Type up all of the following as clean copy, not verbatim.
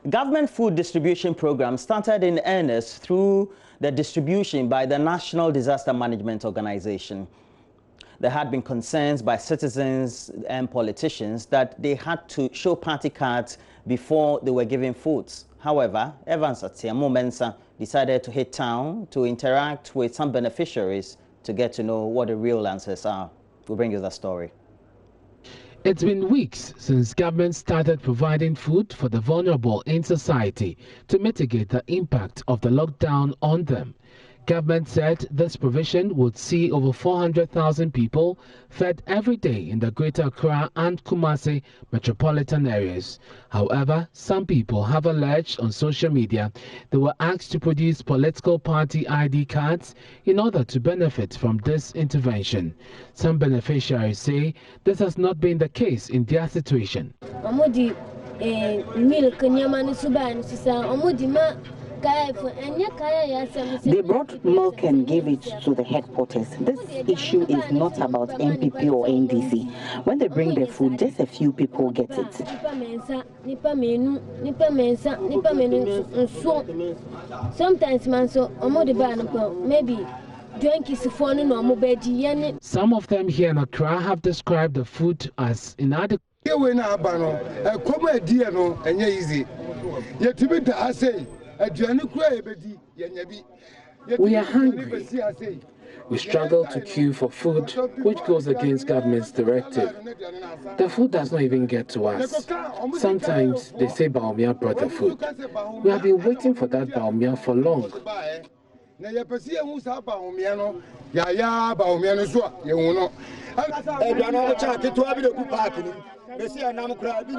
Government food distribution program started in earnest through the distribution by the National Disaster Management Organization. There had been concerns by citizens and politicians that they had to show party cards before they were given foods. However, Evans Atiamo Mensah decided to hit town to interact with some beneficiaries to get to know what the real answers are. We'll bring you the story. It's been weeks since government started providing food for the vulnerable in society to mitigate the impact of the lockdown on them. Government said this provision would see over 400,000 people fed every day in the Greater Accra and Kumasi metropolitan areas. However, some people have alleged on social media they were asked to produce political party ID cards in order to benefit from this intervention. Some beneficiaries say this has not been the case in their situation. They brought milk and gave it to the headquarters. This issue is not about MPP or NDC. When they bring the food, just a few people get it. Sometimes, maybe. Some of them here in Accra have described the food as inadequate. We are hungry. We struggle to queue for food, which goes against government's directive. The food does not even get to us. Sometimes they say Baumia brought the food. We have been waiting for that Baumia for long.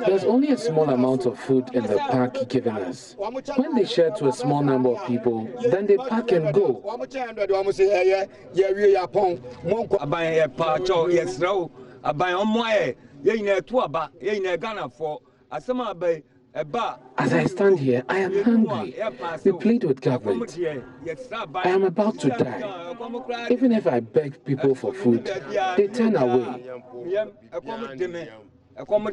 There's only a small amount of food in the pack given us. When they share to a small number of people, then they pack and go. As I stand here, I am hungry. We plead with government. I am about to die. Even if I beg people for food, they turn away. Ikia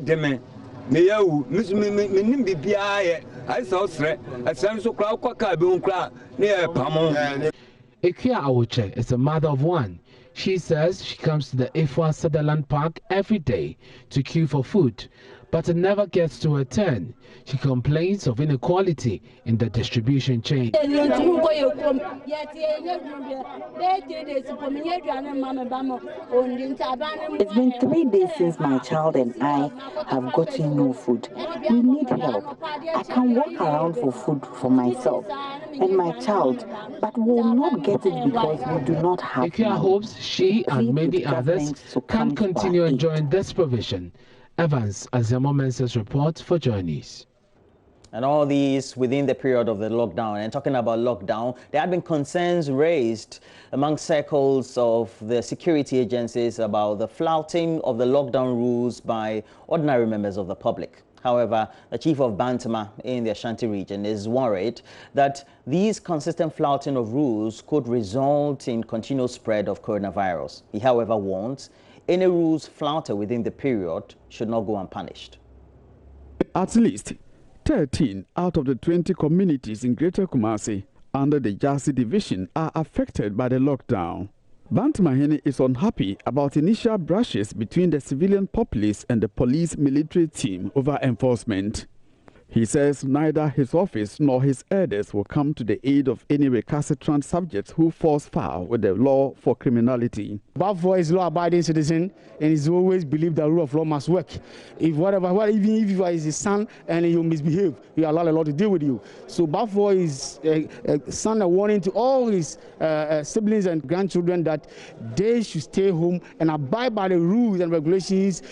Awuche is a mother of one. She says she comes to the Ifwa Sutherland Park every day to queue for food, but it never gets to her turn. She complains of inequality in the distribution chain. It's been 3 days since my child and I have gotten no food. We need help. I can walk around for food for myself and my child, but we will not get it because we do not have it. Ikia hopes she and many others can continue enjoying this provision. Evans Atiamo Mensah's report for Joy News. And all these within the period of the lockdown. And talking about lockdown, there had been concerns raised among circles of the security agencies about the flouting of the lockdown rules by ordinary members of the public. However, the chief of Bantama in the Ashanti region is worried that these consistent flouting of rules could result in continual spread of coronavirus. He, however, warns any rules flouted within the period should not go unpunished. At least 13 out of the 20 communities in Greater Kumasi under the Jasi division are affected by the lockdown. Bantamahene is unhappy about initial brushes between the civilian populace and the police military team over enforcement. He says neither his office nor his elders will come to the aid of any recalcitrant subjects who falls foul with the law for criminality. Balfour is law-abiding citizen and he's always believed the rule of law must work. Even if you are his son and you misbehave, you allow the law to deal with you. So Balfour is send a warning to all his siblings and grandchildren that they should stay home and abide by the rules and regulations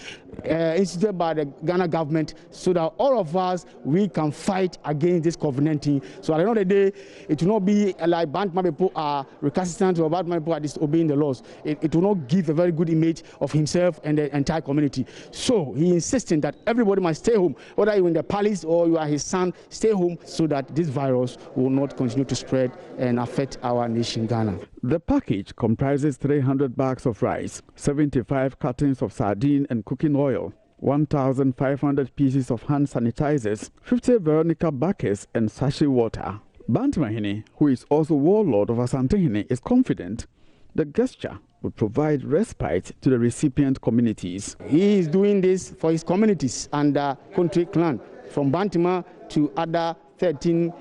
instituted by the Ghana government so that all of us we can fight against this COVID-19. So at the end of the day, it will not be like Bantama people are recalcitrant or Bantama people are disobeying the laws. It will not give a very good image of himself and the entire community. So he insisting that everybody must stay home, whether you're in the palace or you are his son, stay home so that this virus will not continue to spread and affect our nation, Ghana. The package comprises 300 bags of rice, 75 cartons of sardine and cooking oil, 1,500 pieces of hand sanitizers, 50 Veronica buckets and sachet water. Bantamahene, who is also warlord of Asantehene, is confident the gesture will provide respite to the recipient communities. He is doing this for his communities and the country clan, from Bantima to other 13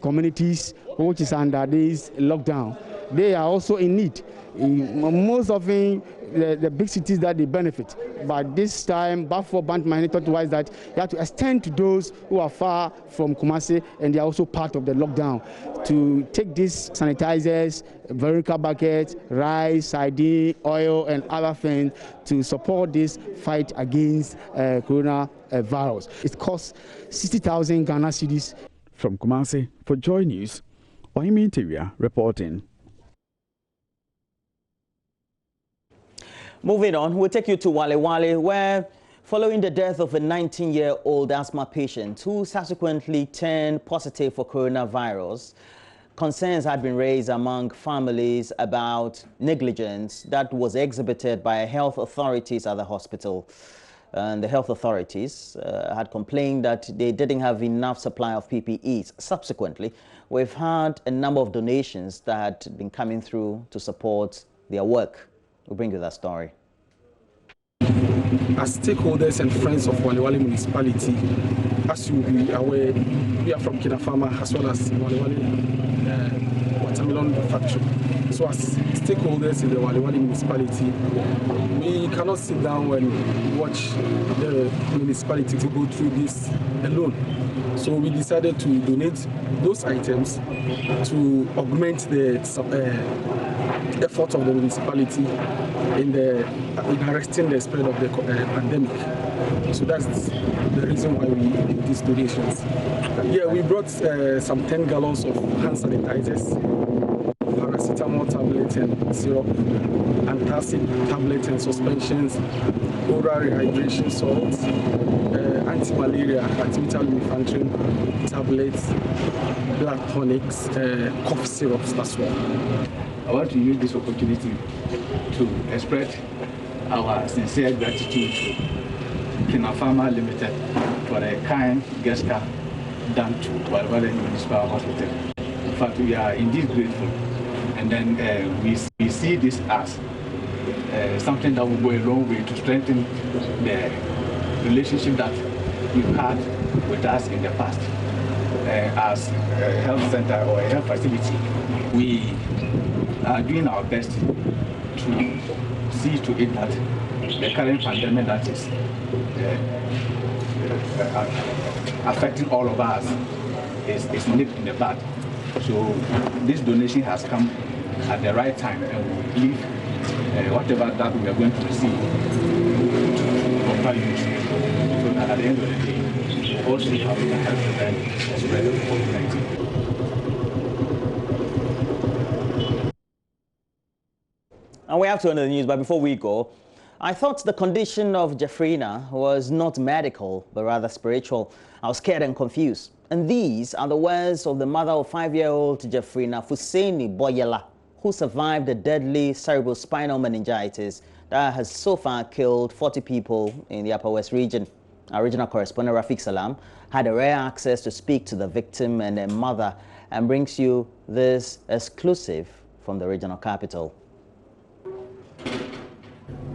communities which is under this lockdown. They are also in need. Most often the big cities that they benefit, but this time Bafo Bantamahene thought wise that you have to extend to those who are far from Kumasi and they are also part of the lockdown, to take these sanitizers, Veronica buckets, rice, sardine, oil and other things to support this fight against coronavirus. It costs 60,000 Ghana cedis. From Kumasi, for Joy News, Ohimi Interior reporting. Moving on, we'll take you to Wale Wale, where following the death of a 19-year-old asthma patient who subsequently turned positive for coronavirus, concerns had been raised among families about negligence that was exhibited by health authorities at the hospital. And the health authorities had complained that they didn't have enough supply of PPEs. Subsequently, we've had a number of donations that had been coming through to support their work. We'll bring you that story. As stakeholders and friends of Wale Wale municipality, as you will be aware, we are from Kinafama as well as Wale Wale watermelon factory. So as stakeholders in the Wale Wale municipality, we cannot sit down and watch the municipality to go through this alone. So we decided to donate those items to augment the effort of the municipality in arresting the spread of the pandemic. So that's the reason why we did these donations. Yeah, we brought some 10 gallons of hand sanitizers, paracetamol tablet and syrup, antacid tablet and suspensions, oral rehydration salts, anti-malaria, artemether-lumefantrine tablets, blood tonics, cough syrups as well. I want to use this opportunity to express our sincere gratitude to Kinafama Limited for the kind gesture done to Wale Wale Municipal Hospital. In fact, we are indeed grateful, and then we see this as something that will go a long way to strengthen the relationship that we've had with us in the past. As a health center or a health facility, we are doing our best to see to it that the current pandemic that is affecting all of us is nipped in the bud. So this donation has come at the right time, and we believe whatever that we are going to receive to proper use, so that at the end of the day, we all see how we can help prevent the spread of COVID-19. And we have to end the news, but before we go, I thought the condition of Jeffrina was not medical, but rather spiritual. I was scared and confused. And these are the words of the mother of 5-year-old Jeffrina Fuseni Boyela, who survived the deadly cerebrospinal meningitis that has so far killed 40 people in the Upper West region. Our regional correspondent Rafiq Salam had a rare access to speak to the victim and their mother and brings you this exclusive from the regional capital.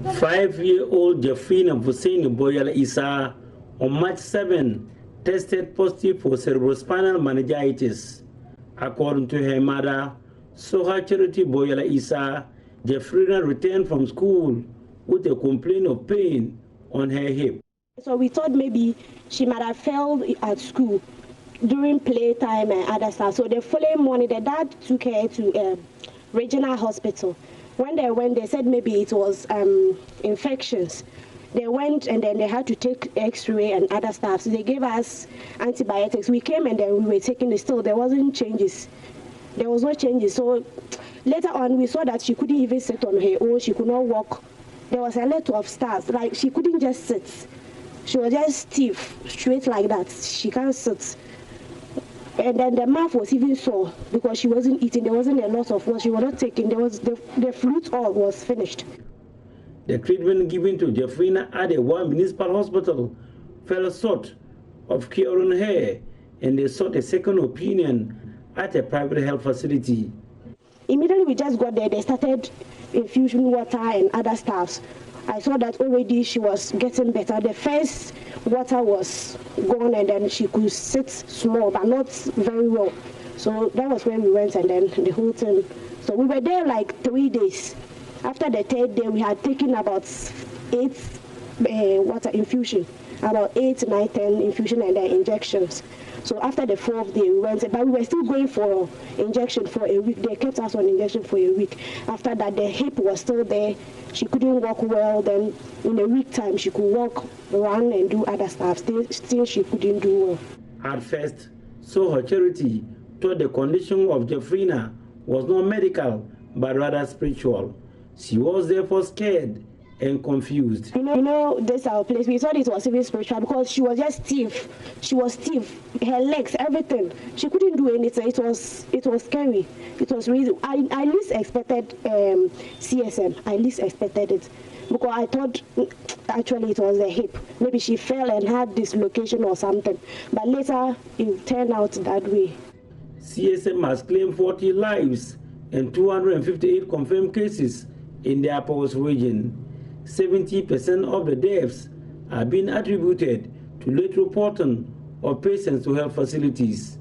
5-year-old Jeffrina Fuseni Boyela Issa on March 7 tested positive for cerebrospinal meningitis. According to her mother, Soha Charity Boyela Issa, Jeffrina returned from school with a complaint of pain on her hip. So we thought maybe she might have fell at school during playtime and other stuff. So the following morning, the dad took her to regional hospital. When they went, they said maybe it was infections. They went and then they had to take X-ray and other stuff. So they gave us antibiotics. We came and then we were taking it. Still, there wasn't changes. There was no changes. So later on, we saw that she couldn't even sit on her own. She could not walk. There was a lot of stars. Like she couldn't just sit. She was just stiff, straight like that. She can't sit. And then the mouth was even sore because she wasn't eating. There wasn't a lot of what she was not taking. There was the fruit all was finished. The treatment given to Jeffrina at a one municipal hospital fell short of curing her, and they sought a second opinion at a private health facility. Immediately we just got there, they started infusing water and other stuffs. I saw that already she was getting better. The first water was gone and then she could sit small, but not very well. So that was when we went and then the whole thing. So we were there like 3 days. After the third day, we had taken about 8 water infusion, about 8, 9, 10 infusion and then injections. So after the 4th day, we went, but we were still going for injection for a week. They kept us on injection for a week. After that, the hip was still there. She couldn't walk well. Then in a week time, she could walk, run, and do other stuff. Still she couldn't do well. At first, so her charity thought the condition of Jeffrina was not medical, but rather spiritual. She was therefore scared and confused. You know, this our place. We thought it was even spiritual because she was just stiff. She was stiff. Her legs, everything. She couldn't do anything. It was scary. It was really. I least expected CSM. I least expected it because I thought actually it was the hip. Maybe she fell and had dislocation or something. But later it turned out that way. CSM has claimed 40 lives and 258 confirmed cases in the Upper West region. 70% of the deaths are being attributed to late reporting of patients to health facilities.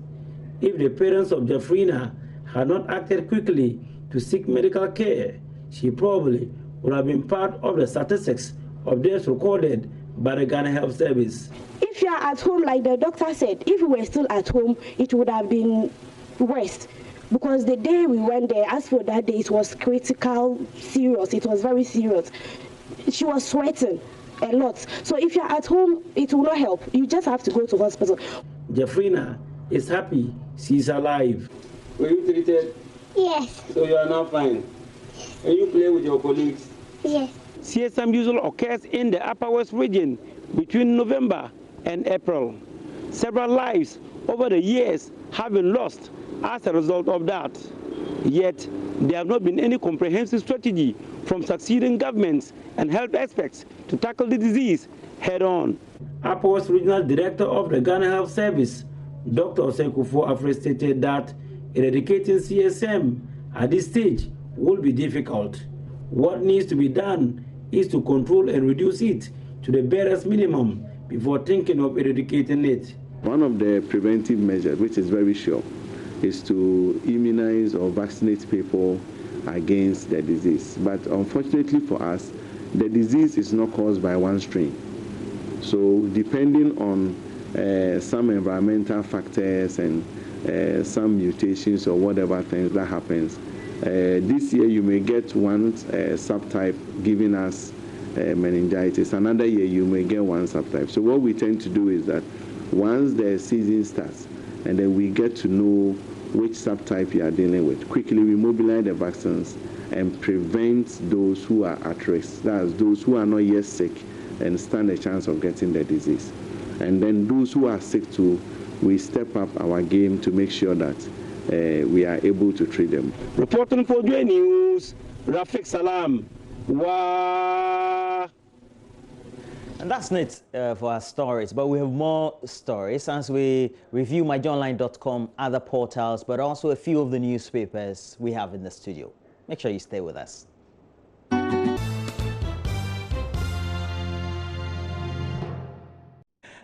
If the parents of Jeffrina had not acted quickly to seek medical care, she probably would have been part of the statistics of deaths recorded by the Ghana Health Service. If you are at home, like the doctor said, if we were still at home, it would have been worse. Because the day we went there, as for that day, it was critical, serious. It was very serious. She was sweating a lot. So if you're at home, it will not help. You just have to go to hospital. Jeffrina is happy she's alive. Were you treated? Yes. So you are now fine? And you play with your colleagues? Yes. CSM usually occurs in the Upper West region between November and April. Several lives over the years have been lost as a result of that. Yet, there have not been any comprehensive strategy from succeeding governments and health experts to tackle the disease head-on. Upper West Regional Director of the Ghana Health Service, Dr. Osei Afre, stated that eradicating CSM at this stage will be difficult. What needs to be done is to control and reduce it to the barest minimum before thinking of eradicating it. One of the preventive measures, which is very sure, is to immunize or vaccinate people against the disease. But unfortunately for us, the disease is not caused by one strain. So depending on some environmental factors and some mutations or whatever things that happens, this year you may get one subtype giving us meningitis. Another year you may get one subtype. So what we tend to do is that once the season starts and then we get to know which subtype you are dealing with, quickly we mobilize the vaccines and prevent those who are at risk. That's those who are not yet sick and stand a chance of getting the disease. And then those who are sick too, we step up our game to make sure that we are able to treat them. Reporting for Joy News, Rafiq Salam. Wow. And that's it for our stories, but we have more stories as we review myjohnline.com, other portals, but also a few of the newspapers we have in the studio. Make sure you stay with us.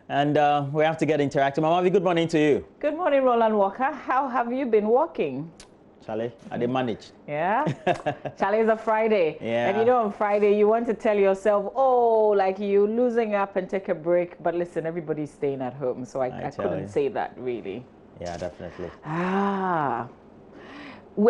And we have to get interactive. Mamavi, good morning to you. Good morning, Roland Walker. How have you been walking? Charlie, I did manage. Yeah? Charlie, it's a Friday. Yeah. And you know, on Friday, you want to tell yourself, oh, like you losing up and take a break. But listen, everybody's staying at home. So I couldn't say that, really. Yeah, definitely. Ah.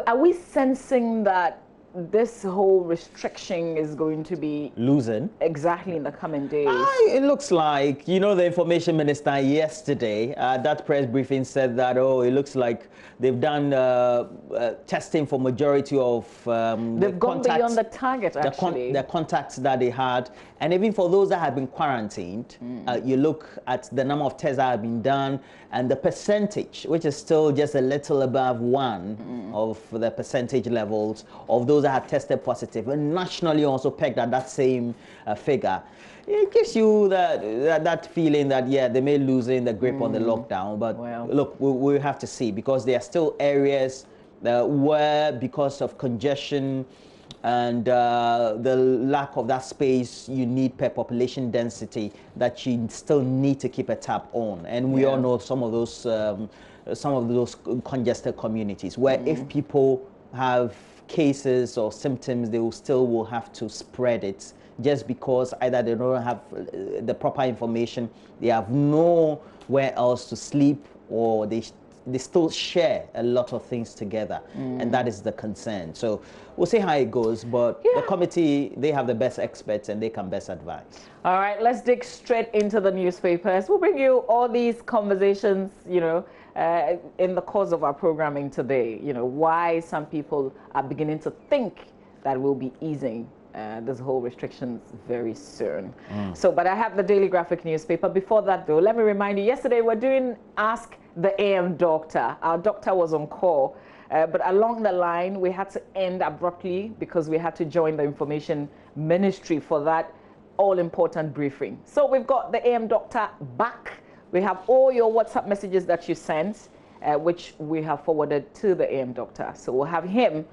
Are we sensing that this whole restriction is going to be losing exactly in the coming days? It looks like, you know, the information minister yesterday, that press briefing said that, oh, it looks like they've done testing for majority of they've gone beyond the target, actually. The contacts that they had. And even for those that have been quarantined, you look at the number of tests that have been done and the percentage, which is still just a little above 1 of the percentage levels of those that had tested positive, and nationally also pegged at that same figure. It gives you that feeling that, yeah, they may loosen the grip on the lockdown. But look, we have to see, because there are still areas where, because of congestion and the lack of that space you need per population density, that you still need to keep a tap on. And we all know some of those congested communities where if people have cases or symptoms, they will have to spread it, just because either they don't have the proper information, they have nowhere else to sleep, or they still share a lot of things together, and that is the concern. So we'll see how it goes, but the committee, they have the best experts and they can best advise. All right, let's dig straight into the newspapers. We'll bring you all these conversations, you know, in the course of our programming today. You know, why some people are beginning to think that we'll be easing this whole restrictions very soon. So, but I have the Daily Graphic newspaper. Before that, though, let me remind you, yesterday we're doing Ask the AM Doctor. Our doctor was on call, but along the line, we had to end abruptly because we had to join the Information Ministry for that all-important briefing. So we've got the AM Doctor back. We have all your WhatsApp messages that you sent, which we have forwarded to the AM Doctor. So we'll have him.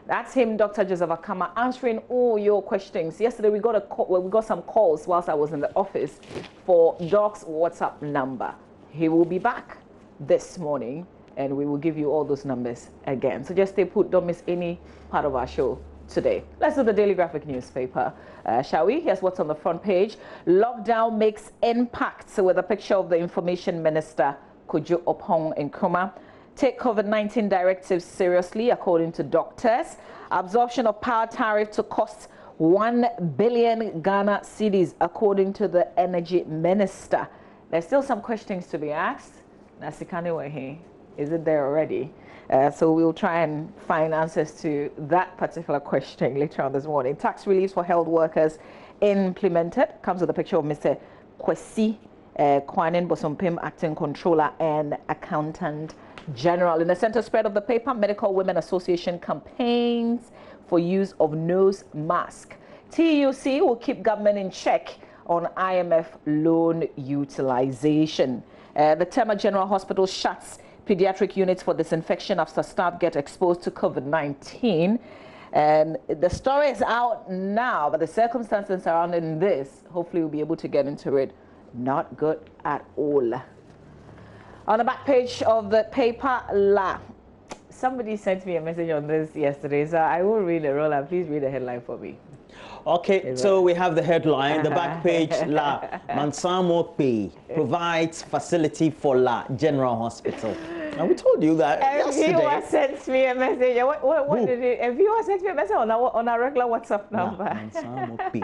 That's him, Dr. Joseph Akama, answering all your questions. Yesterday, we got some calls whilst I was in the office for Doc's WhatsApp number. He will be back this morning, and we will give you all those numbers again. So just stay put, don't miss any part of our show today. Let's do the Daily Graphic newspaper, shall we? Here's what's on the front page. Lockdown makes impact. So with a picture of the Information Minister, Kojo Oppong Nkrumah. Take COVID-19 directives seriously, according to doctors. Absorption of power tariff to cost 1 billion Ghana cedis, according to the energy minister. There's still some questions to be asked. Nasikane Wehe, is it there already? So we'll try and find answers to that particular question later on this morning. Tax reliefs for health workers implemented. Comes with a picture of Mr. Kwesi Kwanin Bosompim, acting controller and accountant general. In the center spread of the paper, Medical Women Association campaigns for use of nose mask. TUC will keep government in check on IMF loan utilization. The Tema General Hospital shuts pediatric units for disinfection after staff get exposed to COVID-19. And the story is out now, but the circumstances surrounding this, hopefully we'll be able to get into it. Not good at all. On the back page of the paper, somebody sent me a message on this yesterday, so I will read the roller. Please read the headline for me. Okay, so we have the headline, the back page, Mansamo P provides facility for General Hospital. And we told you that yesterday. A viewer sent me a message. What did it? A viewer sent me a message on our regular WhatsApp number. Mansamo P.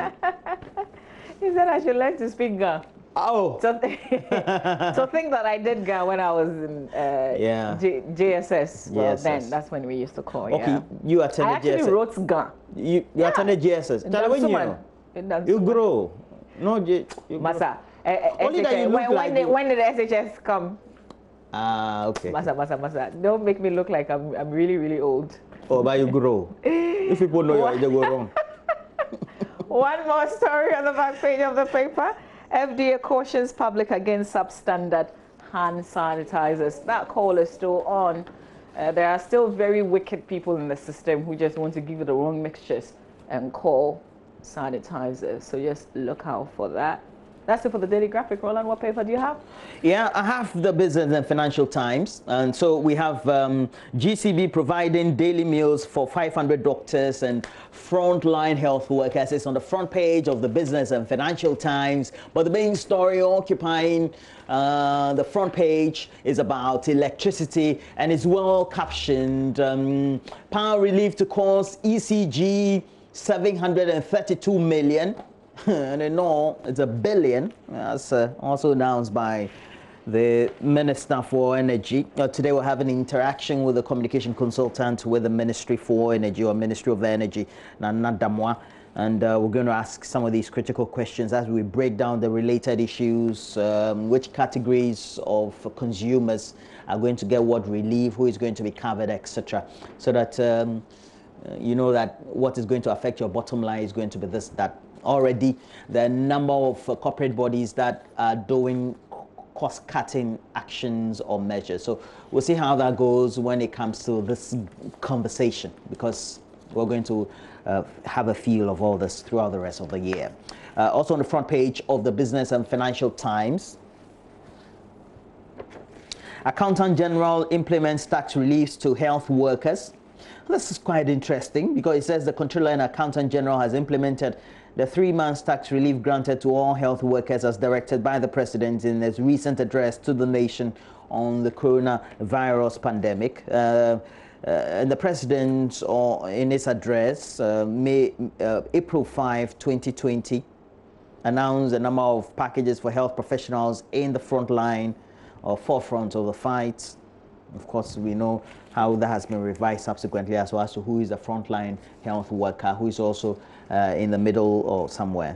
He said I should learn to speak Ga. Oh. So think that I did Ga when I was in JSS. Well, then that's when we used to call. Okay, you attended JSS. I actually wrote Ga. You attended JSS. You grow. No, Masa. Only that you look like when did the SHS come? Okay. Masa. Don't make me look like I'm really, really old. Oh, but you grow. If people know you go wrong. One more story on the back page of the paper. FDA cautions public against substandard hand sanitizers. That call is still on. There are still very wicked people in the system who just want to give you the wrong mixtures and call sanitizers. So just look out for that. That's it for the Daily Graphic. Roland, what paper do you have? Yeah, I have the Business and Financial Times. And so we have GCB providing daily meals for 500 doctors and frontline health workers. It's on the front page of the Business and Financial Times. But the main story occupying the front page is about electricity, and it's well captioned. Power relief to cost ECG 732 million. And they know it's a billion. That's also announced by the Minister for Energy. Today we'll have an interaction with the communication consultant with the Ministry for Energy, or Ministry of Energy, Nana Damwa. And we're going to ask some of these critical questions as we break down the related issues, which categories of consumers are going to get what relief, who is going to be covered, etc. So that you know that what is going to affect your bottom line is going to be this, that. Already, the number of corporate bodies that are doing cost-cutting actions or measures. So we'll see how that goes when it comes to this conversation, because we're going to have a feel of all this throughout the rest of the year. Also on the front page of the Business and Financial Times, Accountant General implements tax reliefs to health workers. This is quite interesting because it says the Comptroller and Accountant General has implemented the 3-month tax relief granted to all health workers as directed by the President in his recent address to the nation on the coronavirus pandemic. And the President, in his address, April 5, 2020, announced a number of packages for health professionals in the front line or forefront of the fight. Of course, we know how that has been revised subsequently as well as to who is a frontline health worker, who is also in the middle or somewhere.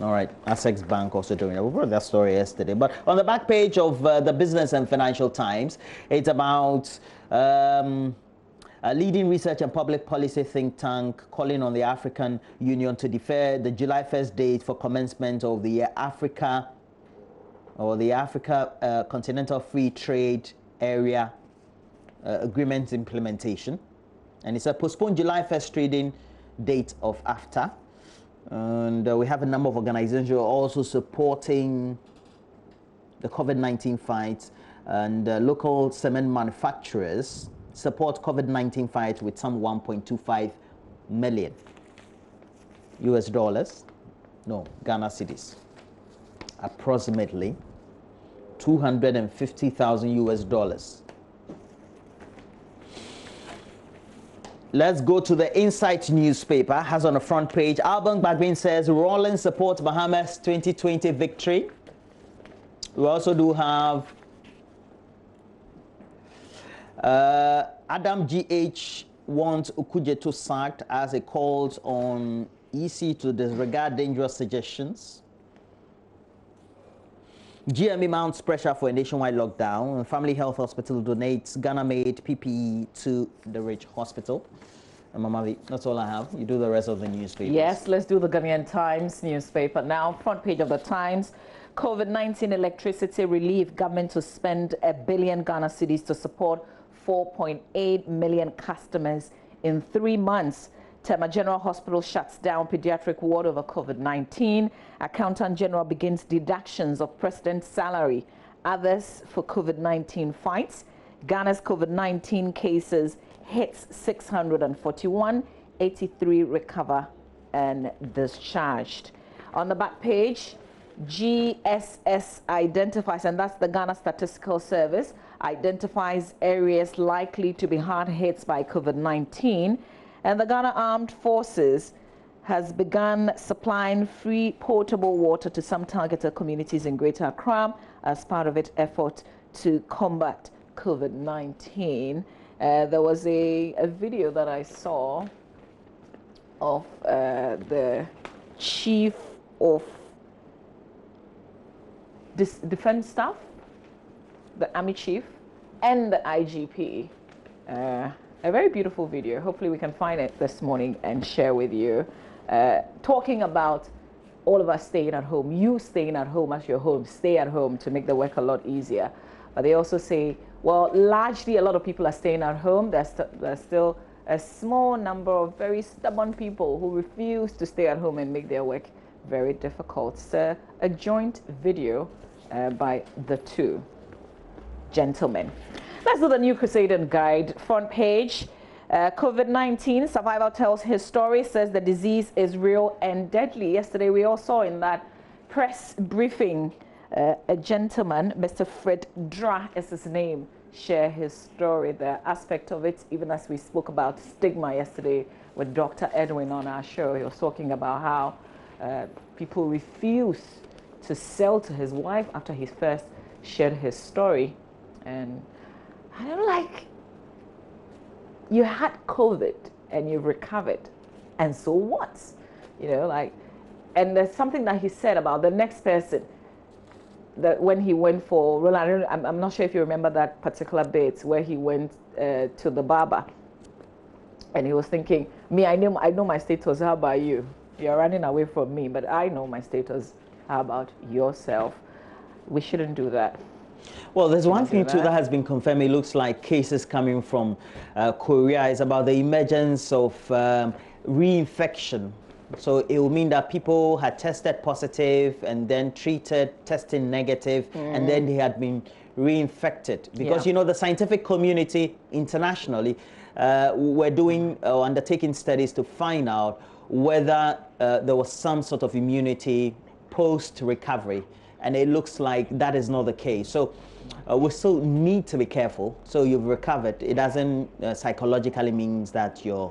All right, Access Bank also doing it. We brought that story yesterday. But on the back page of the Business and Financial Times, it's about a leading research and public policy think tank calling on the African Union to defer the July 1st date for commencement of the Africa Continental Free Trade Area Agreement implementation. And it's a postponed July 1st trading date of AFTA. And we have a number of organizations who are also supporting the COVID-19 fight, and local cement manufacturers support COVID-19 fight with some 1.25 million US dollars, no, Ghana cedis, approximately 250,000 US dollars. Let's go to the Insight newspaper. Has on the front page, Alban Bagbin says Rawlings supports Bahamas 2020 victory. We also do have Adam GH wants Okujeto sacked as it calls on EC to disregard dangerous suggestions. GME mounts pressure for a nationwide lockdown, and Family Health Hospital donates Ghana-made PPE to the Rich Hospital. And Mamavi, that's all I have. You do the rest of the newspapers. Yes, let's do the Ghanaian Times newspaper. Now, front page of the Times, COVID-19 electricity relief, government to spend 1 billion Ghana cedis to support 4.8 million customers in 3 months. Tema General Hospital shuts down pediatric ward over COVID-19. Accountant General begins deductions of President's salary. Others for COVID-19 fights. Ghana's COVID-19 cases hits 641, 83 recover and discharged. On the back page, GSS identifies, and that's the Ghana Statistical Service, identifies areas likely to be hard hit by COVID-19. And the Ghana Armed Forces has begun supplying free potable water to some targeted communities in Greater Accra as part of its effort to combat COVID-19. There was a video that I saw of the chief of defense staff, the army chief, and the IGP. A very beautiful video. Hopefully we can find it this morning and share with you. Talking about all of us staying at home, you staying at home as your home, stay at home to make the work a lot easier. But they also say, well, largely a lot of people are staying at home. There's still a small number of very stubborn people who refuse to stay at home and make their work very difficult. So a joint video by the two gentlemen. Let's do the New Crusader Guide front page. COVID-19 survivor tells his story, says the disease is real and deadly. Yesterday we all saw in that press briefing a gentleman, Mr. Fred Dra is his name, share his story, the aspect of it, even as we spoke about stigma yesterday with Dr. Edwin on our show. He was talking about how people refuse to sell to his wife after he first shared his story. And I don't like, you had COVID and you've recovered, and so what? You know, like, and there's something that he said about the next person. when he went for Roland, I'm not sure if you remember that particular bit where he went to the barber, and he was thinking, "Me, I know my status. How about you? You're running away from me, but I know my status. How about yourself?" We shouldn't do that. Well, there's one thing too that has been confirmed. It looks like cases coming from Korea is about the emergence of reinfection. So it will mean that people had tested positive and then treated, testing negative, and then they had been reinfected. Because, you know, the scientific community internationally were doing or undertaking studies to find out whether there was some sort of immunity post-recovery. And it looks like that is not the case. So we still need to be careful. So you've recovered. It doesn't psychologically means that you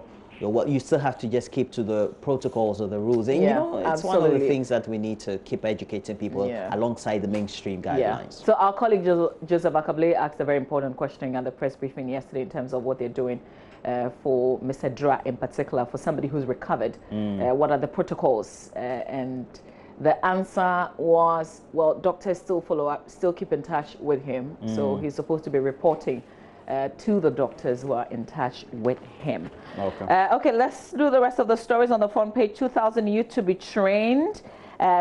still have to just keep to the protocols or the rules. And, you know, it's one of the things that we need to keep educating people alongside the mainstream guidelines. So our colleague Joseph Akable asked a very important question at the press briefing yesterday in terms of what they're doing for Mr. Dra in particular, for somebody who's recovered. What are the protocols? And the answer was, well, doctors still follow up, still keep in touch with him. So he's supposed to be reporting to the doctors who are in touch with him. Okay, let's do the rest of the stories on the front page. 2,000 youth to be trained.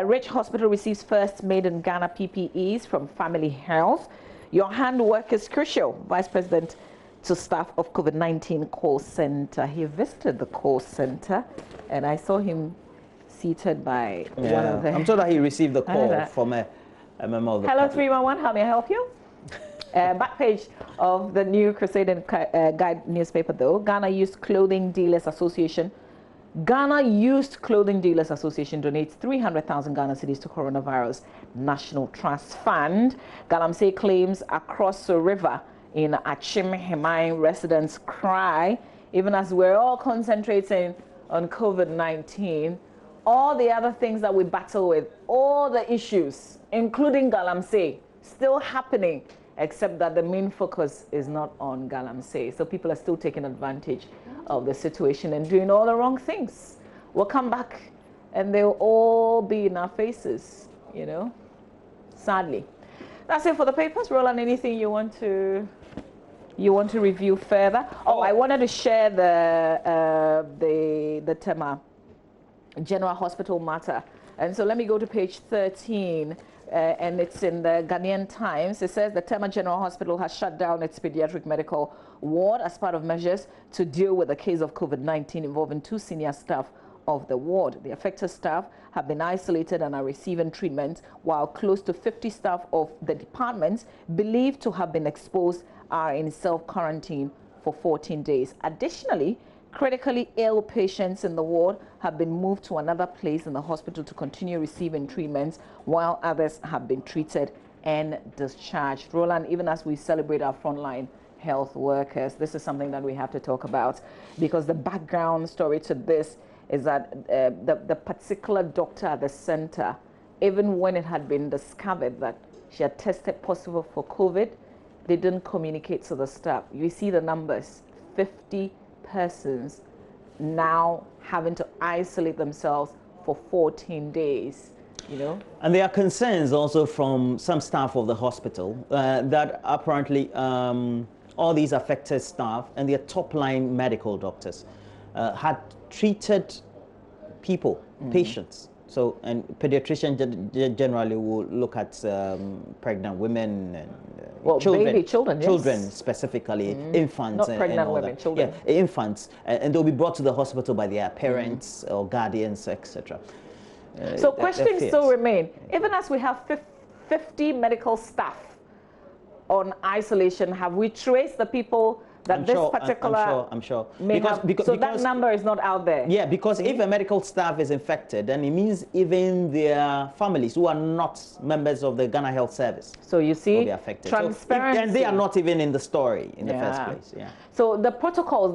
Rich Hospital receives first made in Ghana PPEs from Family Health. Your handwork is crucial. Vice President to staff of COVID-19 call center. He visited the call center, and I saw him seated by one of the... I'm told that he received the call from a member of the Hello, public. 311, how may I help you? Back page of the new Crusading Guide newspaper, though. Ghana Used Clothing Dealers Association. Ghana Used Clothing Dealers Association donates 300,000 Ghana cedis to Coronavirus National Trust Fund. Galamsey claims across the river in Achim Hemai residents cry, even as we're all concentrating on COVID-19. All the other things that we battle with, all the issues, including Galamsey, still happening, except that the main focus is not on Galamsey. So people are still taking advantage of the situation and doing all the wrong things. We'll come back and they'll all be in our faces, you know, sadly. That's it for the papers. Roland, anything you want to review further? Oh, I wanted to share the Tema General Hospital matter. And so let me go to page 13. And it's in the Ghanaian Times. It says the Tema General Hospital has shut down its pediatric medical ward as part of measures to deal with a case of COVID-19 involving 2 senior staff of the ward. The affected staff have been isolated and are receiving treatment, while close to 50 staff of the department believed to have been exposed are in self-quarantine for 14 days. Additionally, critically ill patients in the ward have been moved to another place in the hospital to continue receiving treatments, while others have been treated and discharged. Roland, even as we celebrate our frontline health workers, this is something that we have to talk about, because the background story to this is that the particular doctor at the center, even when it had been discovered that she had tested positive for COVID, they didn't communicate to the staff. You see the numbers, 50 persons now having to isolate themselves for 14 days, you know. And there are concerns also from some staff of the hospital that apparently all these affected staff and their top-line medical doctors had treated people, patients. So, and pediatricians generally will look at pregnant women and children, children specifically, infants, not pregnant and women, children. Yeah, infants, and they'll be brought to the hospital by their parents or guardians, etc. So questions still remain. Even as we have 50 medical staff on isolation, have we traced the people that I'm sure. Because that number is not out there. Yeah, because if a medical staff is infected, then it means even their families who are not members of the Ghana Health Service. So you see, will be affected. transparency. And they are not even in the story in the first place. Yeah. So the protocol,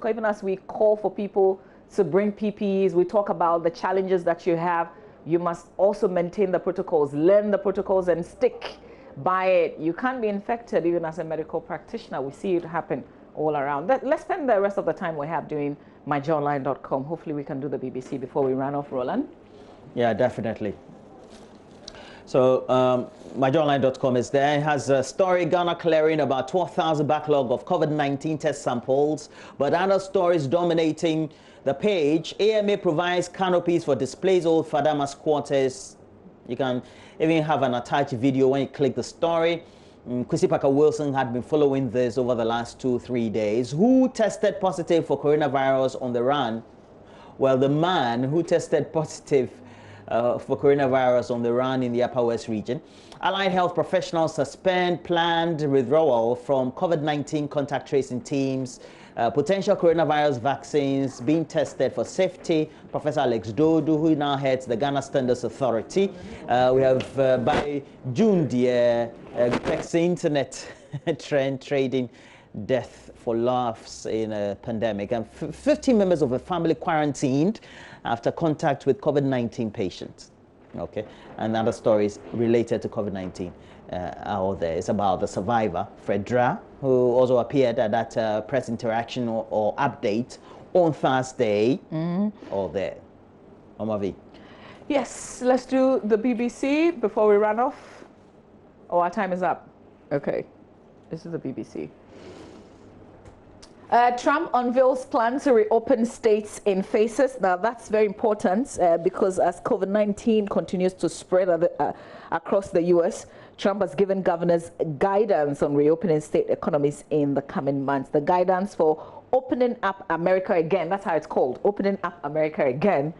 even as we call for people to bring PPEs, we talk about the challenges that you have. You must also maintain the protocols, learn the protocols and stick by it. You can't be infected even as a medical practitioner. We see it happen all around. Let's spend the rest of the time we have doing myjournline.com. Hopefully we can do the BBC before we run off, Roland. Yeah, definitely. So myjournalline.com is there. It has a story, Ghana clearing about 12,000 backlog of COVID-19 test samples. But other stories dominating the page. AMA provides canopies for displaced old Fadamas quarters. You can even have an attached video when you click the story. Kwesi Parker-Wilson had been following this over the last 2-3 days. Who tested positive for coronavirus on the run? Well, the man who tested positive for coronavirus on the run in the Upper West region. Allied health professionals suspend planned withdrawal from COVID-19 contact tracing teams. Potential coronavirus vaccines being tested for safety. Professor Alex Dodu, who now heads the Ghana Standards Authority. We have by June, the internet trend trading death for laughs in a pandemic, and 15 members of a family quarantined after contact with COVID-19 patients. Okay, and other stories related to COVID-19 out there. It's about the survivor, Fredra, who also appeared at that press interaction or update on Thursday. All there. Omavi. Yes, let's do the BBC before we run off. Oh, our time is up. Okay, this is the BBC. Trump unveils plans to reopen states in phases. Now, that's very important because as COVID-19 continues to spread across the U.S., Trump has given governors guidance on reopening state economies in the coming months. The guidance for opening up America again, that's how it's called, opening up America again,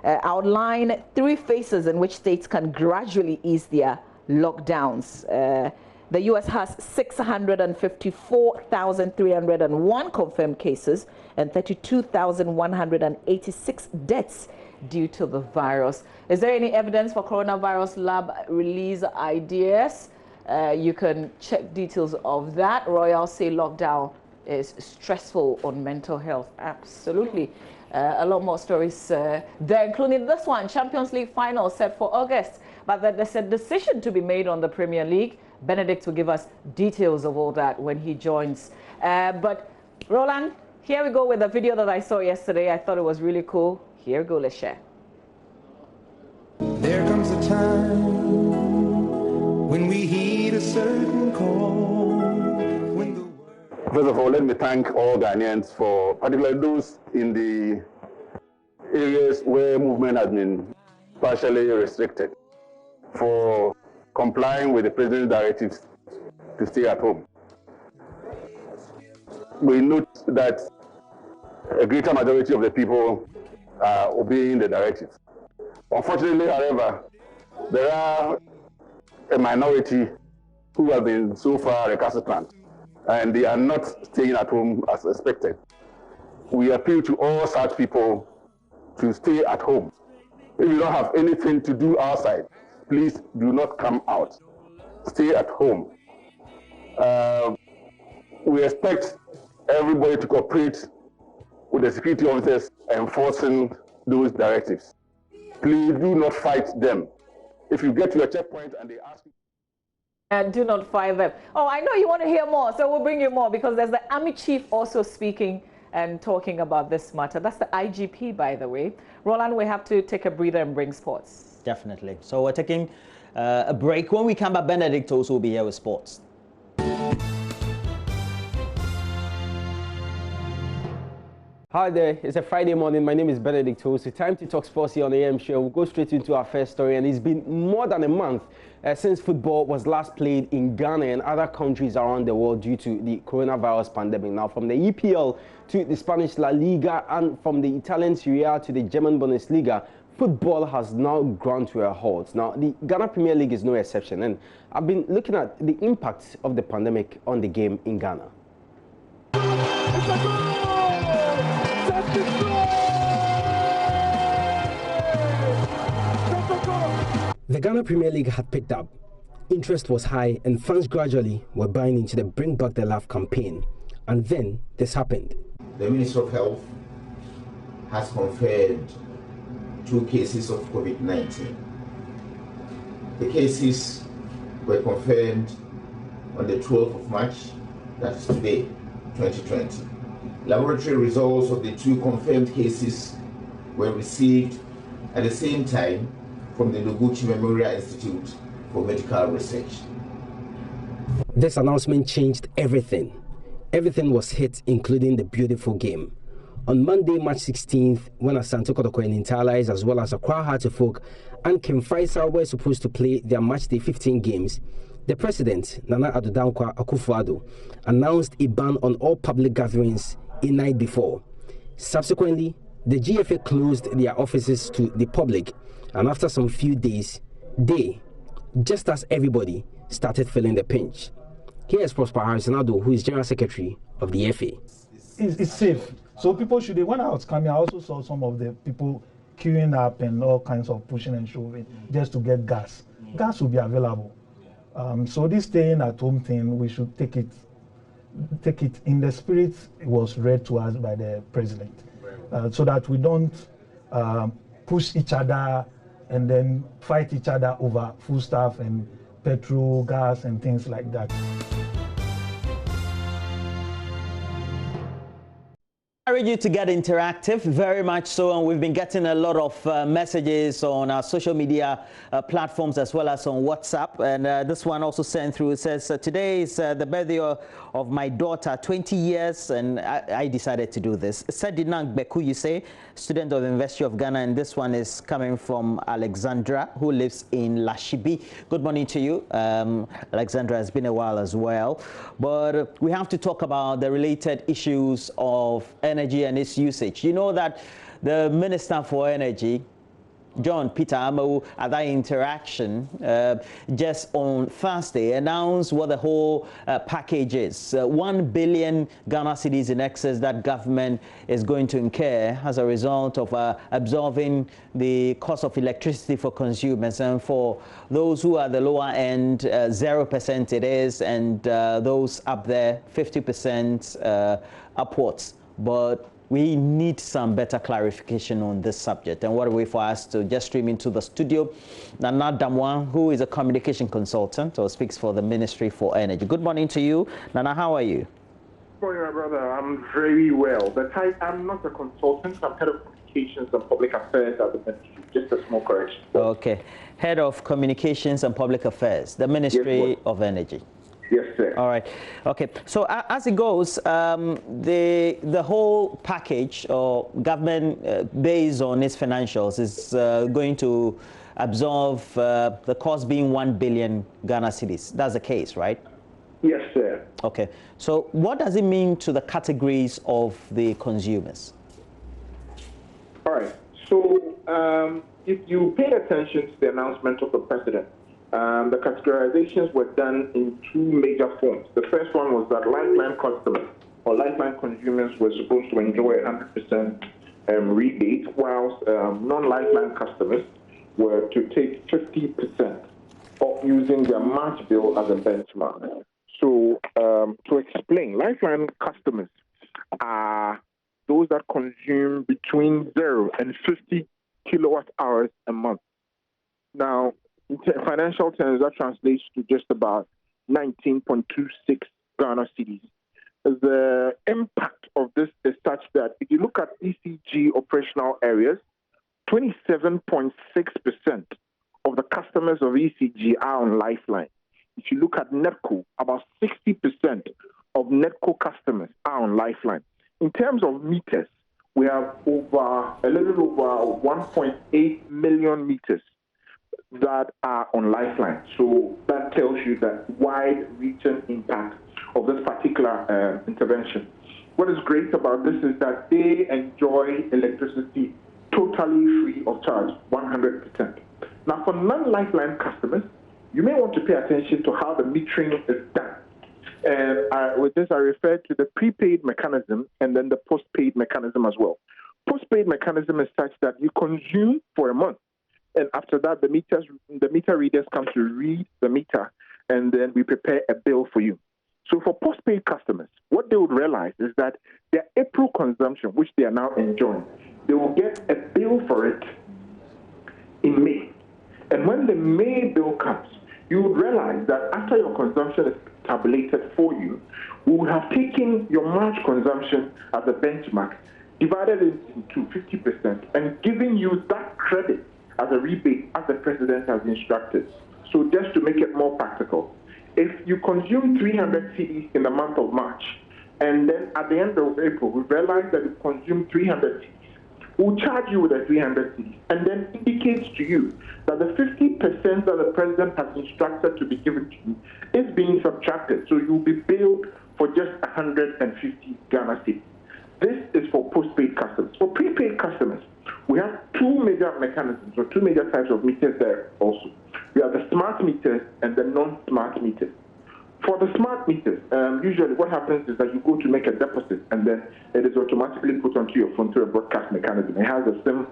outline 3 phases in which states can gradually ease their lockdowns. The U.S. has 654,301 confirmed cases and 32,186 deaths due to the virus. Is there any evidence for coronavirus lab release ideas? You can check details of that. Royal say lockdown is stressful on mental health. Absolutely. A lot more stories there, including this one. Champions League final set for August. But there's a decision to be made on the Premier League. Benedict will give us details of all that when he joins. But Roland, here we go with a video that I saw yesterday. I thought it was really cool. Here we go, let's share. There comes a time when we heed a certain call. First of all, let me thank all Ghanaians for, particularly those in the areas where movement has been partially restricted, for complying with the President's directives to stay at home. We note that a greater majority of the people are obeying the directives. Unfortunately, however, there are a minority who have been so far recalcitrant, and they are not staying at home as expected. We appeal to all such people to stay at home. If you don't have anything to do outside, please do not come out. Stay at home. We expect everybody to cooperate with the security officers enforcing those directives. Please do not fight them. If you get to a checkpoint and they ask you, and do not fight them. Oh, I know you want to hear more, so we'll bring you more because there's the Army Chief also speaking and talking about this matter. That's the IGP, by the way. Roland, we have to take a breather and bring sports. Definitely. So we're taking a break. When we come back, Benedict also will be here with sports. Hi there, it's a Friday morning. My name is Benedict Tosi. Time to talk sports here on the AM show. We'll go straight into our first story, and it's been more than a month since football was last played in Ghana and other countries around the world due to the coronavirus pandemic. Now, from the EPL to the Spanish La Liga and from the Italian Serie A to the German Bundesliga, football has now ground to a halt. Now, the Ghana Premier League is no exception, and I've been looking at the impact of the pandemic on the game in Ghana. The Ghana Premier League had picked up. Interest was high and fans gradually were buying into the Bring Back the Laugh campaign. And then this happened. The Ministry of Health has confirmed 2 cases of COVID-19. The cases were confirmed on the 12th of March, that is today, 2020. Laboratory results of the 2 confirmed cases were received at the same time from the Noguchi Memorial Institute for medical research. This announcement changed everything. Everything was hit, including the beautiful game. On Monday, March 16th, when Asante Kotoko and Interlies, as well as Accra Hearts of Oak and Kim Faisal were supposed to play their matchday 15 games, the president, Nana Addo Dankwa Akufo-Addo, announced a ban on all public gatherings a night before. Subsequently, the GFA closed their offices to the public, and after some few days, they, just as everybody, started feeling the pinch. Here is Prosper Harrison-Addo, who is General Secretary of the FA. It's safe. So people should, when I was coming, I also saw some of the people queuing up and all kinds of pushing and shoving just to get gas. Gas will be available. So this staying at home thing, we should take it in the spirit it was read to us by the president, so that we don't push each other and then fight each other over food stuff and petrol, gas and things like that. I encourage you to get interactive, very much so, and we've been getting a lot of messages on our social media platforms as well as on WhatsApp. And this one also sent through. It says, today is the birthday of my daughter, 20 years, and I decided to do this. Sedinang Beku, you say, student of the University of Ghana, and this one is coming from Alexandra, who lives in Lashibi. Good morning to you. Alexandra, it's been a while as well. But we have to talk about the related issues of energy and its usage. You know that the Minister for Energy, John Peter Amowu, at that interaction just on Thursday announced what the whole package is. 1 billion Ghana cedis in excess that government is going to incur as a result of absorbing the cost of electricity for consumers. And for those who are the lower end, 0% it is, and those up there, 50% upwards. But we need some better clarification on this subject. And what a way for us to just stream into the studio. Nana Damwa, who is a communication consultant or speaks for the Ministry for Energy. Good morning to you. Nana, how are you? Good morning, my brother. I'm very well. But I'm not a consultant. I'm head of communications and public affairs at the Ministry. Just a small correction. Okay. Head of communications and public affairs, the Ministry of Energy. Yes, sir. All right. Okay. So as it goes, the whole package or government based on its financials is going to absorb the cost being 1 billion Ghana cedis. That's the case, right? Yes, sir. Okay. So what does it mean to the categories of the consumers? All right. So if you paid attention to the announcement of the president, the categorizations were done in two major forms. The first one was that lifeline customers or lifeline consumers were supposed to enjoy 100% rebate, whilst non-lifeline customers were to take 50% of using their March bill as a benchmark. So to explain, lifeline customers are those that consume between 0 and 50 kilowatt hours a month. Now, in financial terms, that translates to just about 19.26 Ghana cedis. The impact of this is such that if you look at ECG operational areas, 27.6% of the customers of ECG are on Lifeline. If you look at NETCO, about 60% of NETCO customers are on Lifeline. In terms of meters, we have a little over 1.8 million meters that are on Lifeline. So that tells you that wide-reaching impact of this particular intervention. What is great about this is that they enjoy electricity totally free of charge, 100%. Now, for non-Lifeline customers, you may want to pay attention to how the metering is done. And with this, I refer to the prepaid mechanism and then the postpaid mechanism as well. Postpaid mechanism is such that you consume for a month, and after that, the meter readers come to read the meter, and then we prepare a bill for you. So for postpaid customers, what they would realize is that their April consumption, which they are now enjoying, they will get a bill for it in May. And when the May bill comes, you would realize that after your consumption is tabulated for you, we would have taken your March consumption as a benchmark, divided it into 50%, and given you that credit as a rebate as the president has instructed. So just to make it more practical, if you consume 300 cedis in the month of March, and then at the end of April, we realize that you consumed 300 cedis, we'll charge you with the 300 cedis, and then indicates to you that the 50% that the president has instructed to be given to you is being subtracted. So you'll be billed for just 150 Ghana cedis. This is for postpaid customers. For prepaid customers, we have two major mechanisms, or two major types of meters there also. We have the smart meters and the non-smart meters. For the smart meters, usually what happens is that you go to make a deposit and then it is automatically put onto your phone through a broadcast mechanism. It has a SIM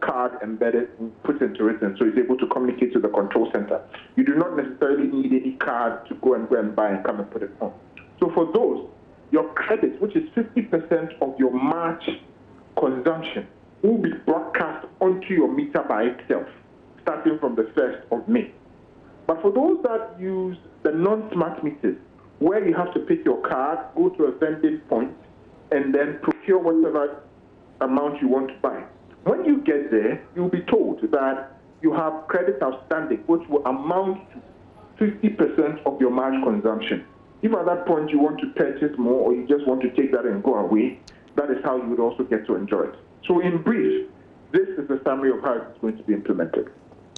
card embedded, put into it, and so it's able to communicate to the control center. You do not necessarily need any card to go and buy and come and put it on. So for those, your credit, which is 50% of your March consumption, will be broadcast onto your meter by itself, starting from the 1st of May. But for those that use the non-smart meters, where you have to pick your card, go to a vending point, and then procure whatever amount you want to buy. When you get there, you'll be told that you have credit outstanding, which will amount to 50% of your March consumption. If at that point you want to purchase more, or you just want to take that and go away, that is how you would also get to enjoy it. So in brief, this is the summary of how it's going to be implemented.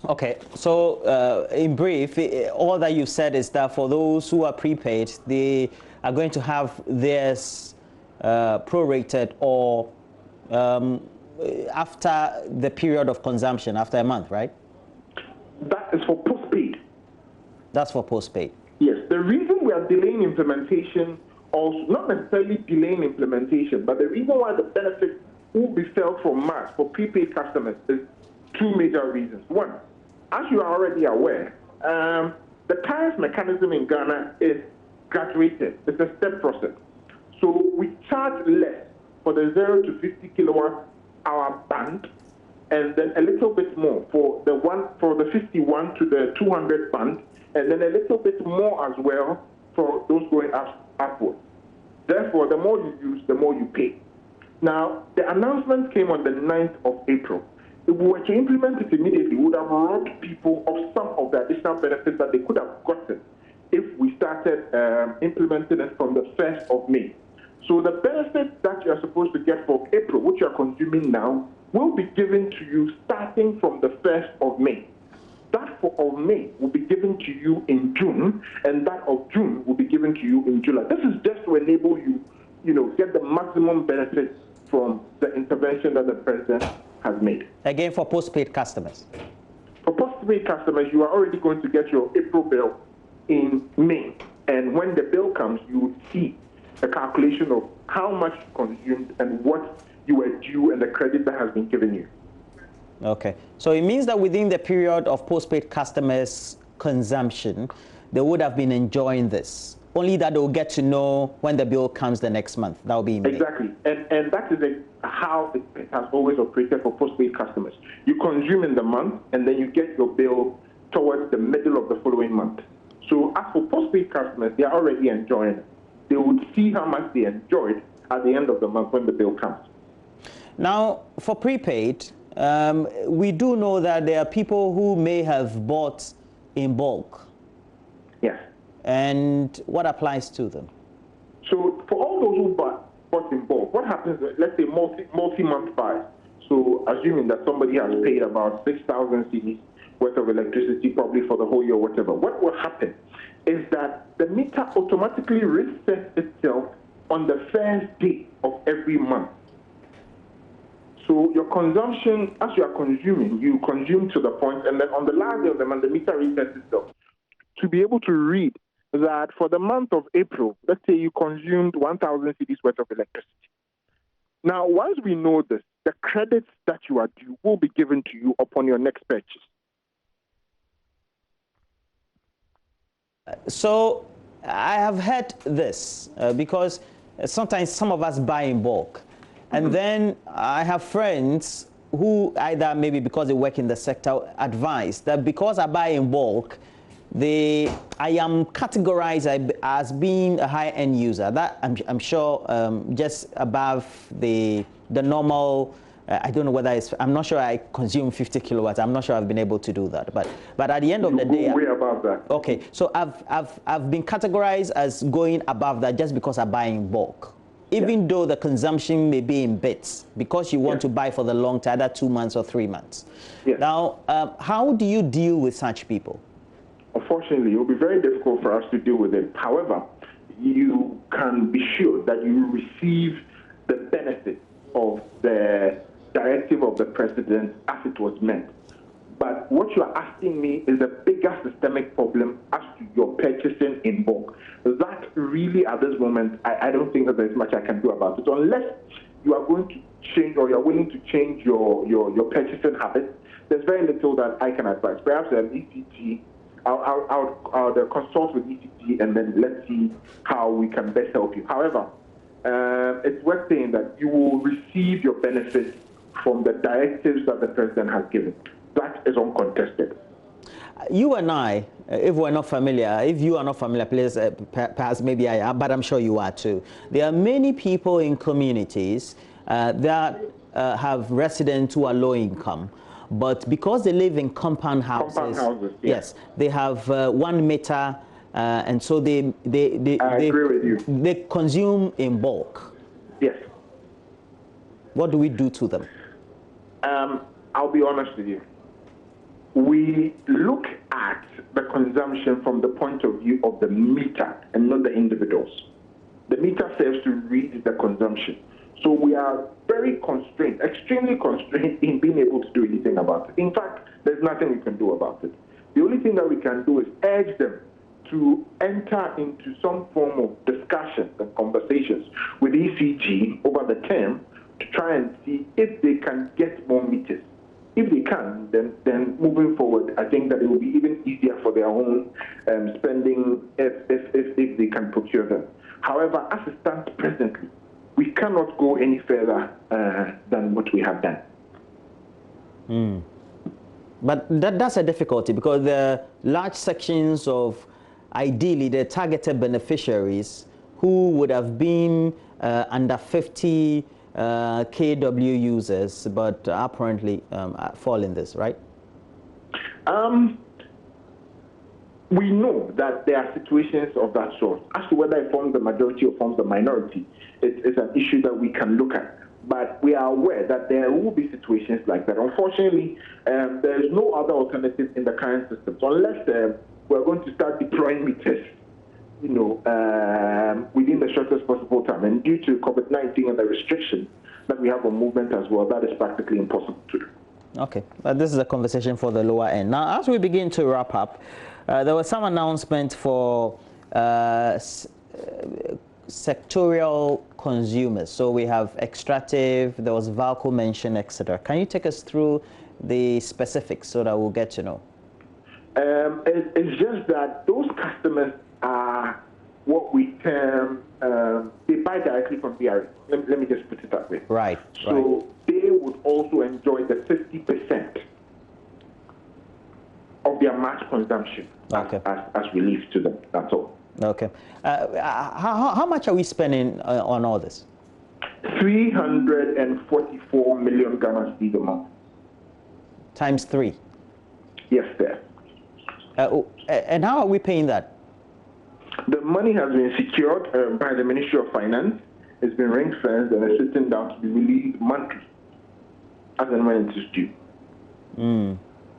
Okay, so in brief, all that you've said is that for those who are prepaid, they are going to have theirs prorated or after the period of consumption, after a month, right? That is for postpaid. That's for postpaid. Yes, the reason we are delaying implementation, also not necessarily delaying implementation, but the reason why the benefit will be felt from March for prepaid customers is two major reasons. One, as you are already aware, the tariff mechanism in Ghana is graduated. It's a step process. So we charge less for the 0 to 50 kilowatt hour band, and then a little bit more for the 51 to the 200 band, and then a little bit more as well for those going upwards. Therefore, the more you use, the more you pay. Now, the announcement came on the 9th of April. If we were to implement it immediately, we would have robbed people of some of the additional benefits that they could have gotten if we started implementing it from the 1st of May. So the benefit that you are supposed to get for April, which you are consuming now, will be given to you starting from the 1st of May. That of May will be given to you in June, and that of June will be given to you in July. This is just to enable you, get the maximum benefits from the intervention that the president has made. Again, for postpaid customers. For postpaid customers, you are already going to get your April bill in May. And when the bill comes, you will see a calculation of how much you consumed and what you were due and the credit that has been given you. Okay. So it means that within the period of postpaid customers' consumption, they would have been enjoying this. Only that they'll get to know when the bill comes the next month. That will be in May. Exactly. And that is how it has always operated for postpaid customers. You consume in the month, and then you get your bill towards the middle of the following month. So as for postpaid customers, they are already enjoying it. They would see how much they enjoyed at the end of the month when the bill comes. Now, for prepaid, we do know that there are people who may have bought in bulk. Yes. And what applies to them? So for all those who bought in bulk, what happens, let's say multi-month buys. So assuming that somebody has paid about 6,000 cedis worth of electricity probably for the whole year or whatever, what will happen is that the meter automatically resets itself on the first day of every month. So your consumption, as you are consuming, you consume to the point, and then on the last day of the month, the meter resets itself to be able to read that for the month of April, let's say you consumed 1,000 cedis worth of electricity. Now, once we know this, the credits that you are due will be given to you upon your next purchase. So I have heard this because sometimes some of us buy in bulk. And then I have friends who either maybe because they work in the sector advise that because I buy in bulk, I am categorized as being a high-end user. That I'm sure just above the normal I don't know whether it's, I'm not sure I consume 50 kilowatts. I'm not sure I've been able to do that. But at the end of the day, way above that. Okay, so I've been categorized as going above that just because I buy in bulk. Even though the consumption may be in bits, because you want to buy for the long term, either 2 months or 3 months. Now, how do you deal with such people? Unfortunately, it will be very difficult for us to deal with it. However, you can be sure that you will receive the benefit of the directive of the president as it was meant. But what you are asking me is a bigger systemic problem as to your purchasing in bulk. That really, at this moment, I don't think that there's much I can do about it. Unless you are going to change or you're willing to change your purchasing habits, there's very little that I can advise. Perhaps an ECG, I'll consult with ECG and then let's see how we can best help you. However, it's worth saying that you will receive your benefits from the directives that the president has given. That is uncontested. You and I, if we're not familiar, if you are not familiar, please, perhaps maybe I am, but I'm sure you are too. There are many people in communities that have residents who are low income, but because they live in compound houses, yes, they have 1 meter, and so they agree with you. They consume in bulk. Yes. What do we do to them? I'll be honest with you. We look at the consumption from the point of view of the meter and not the individuals. The meter serves to read the consumption. So we are very constrained, extremely constrained in being able to do anything about it. In fact, there's nothing we can do about it. The only thing that we can do is urge them to enter into some form of discussions and conversations with ECG over the term to try and see if they can get more meters. If they can, then moving forward, I think that it will be even easier for their own spending if they can procure them. However, as it stands presently, we cannot go any further than what we have done. But that's a difficulty because there are large sections of, ideally, the targeted beneficiaries who would have been under 50 KW users, but apparently fall in this, right? We know that there are situations of that sort. As to whether it forms the majority or forms the minority, it's an issue that we can look at. But we are aware that there will be situations like that. Unfortunately, there is no other alternative in the current system. So unless we're going to start deploying meters, within the shortest possible time, and due to COVID-19 and the restrictions that we have on movement as well, that is practically impossible to do. Okay, this is a conversation for the lower end. Now, as we begin to wrap up, there was some announcement for sectorial consumers. So we have extractive, there was Valco mentioned, etc. Can you take us through the specifics so that we'll get to know? It's just that those customers are what we term, they buy directly from BRA. Let me just put it that way. Right. So they would also enjoy the 50% of their mass consumption as relief to them. That's all. Okay. How much are we spending on all this? 344 million Ghana cedis a month. Times 3? Yes, sir. And how are we paying that? The money has been secured by the Ministry of Finance. It's been ring-fenced and it's sitting down to be released monthly as and when it is due.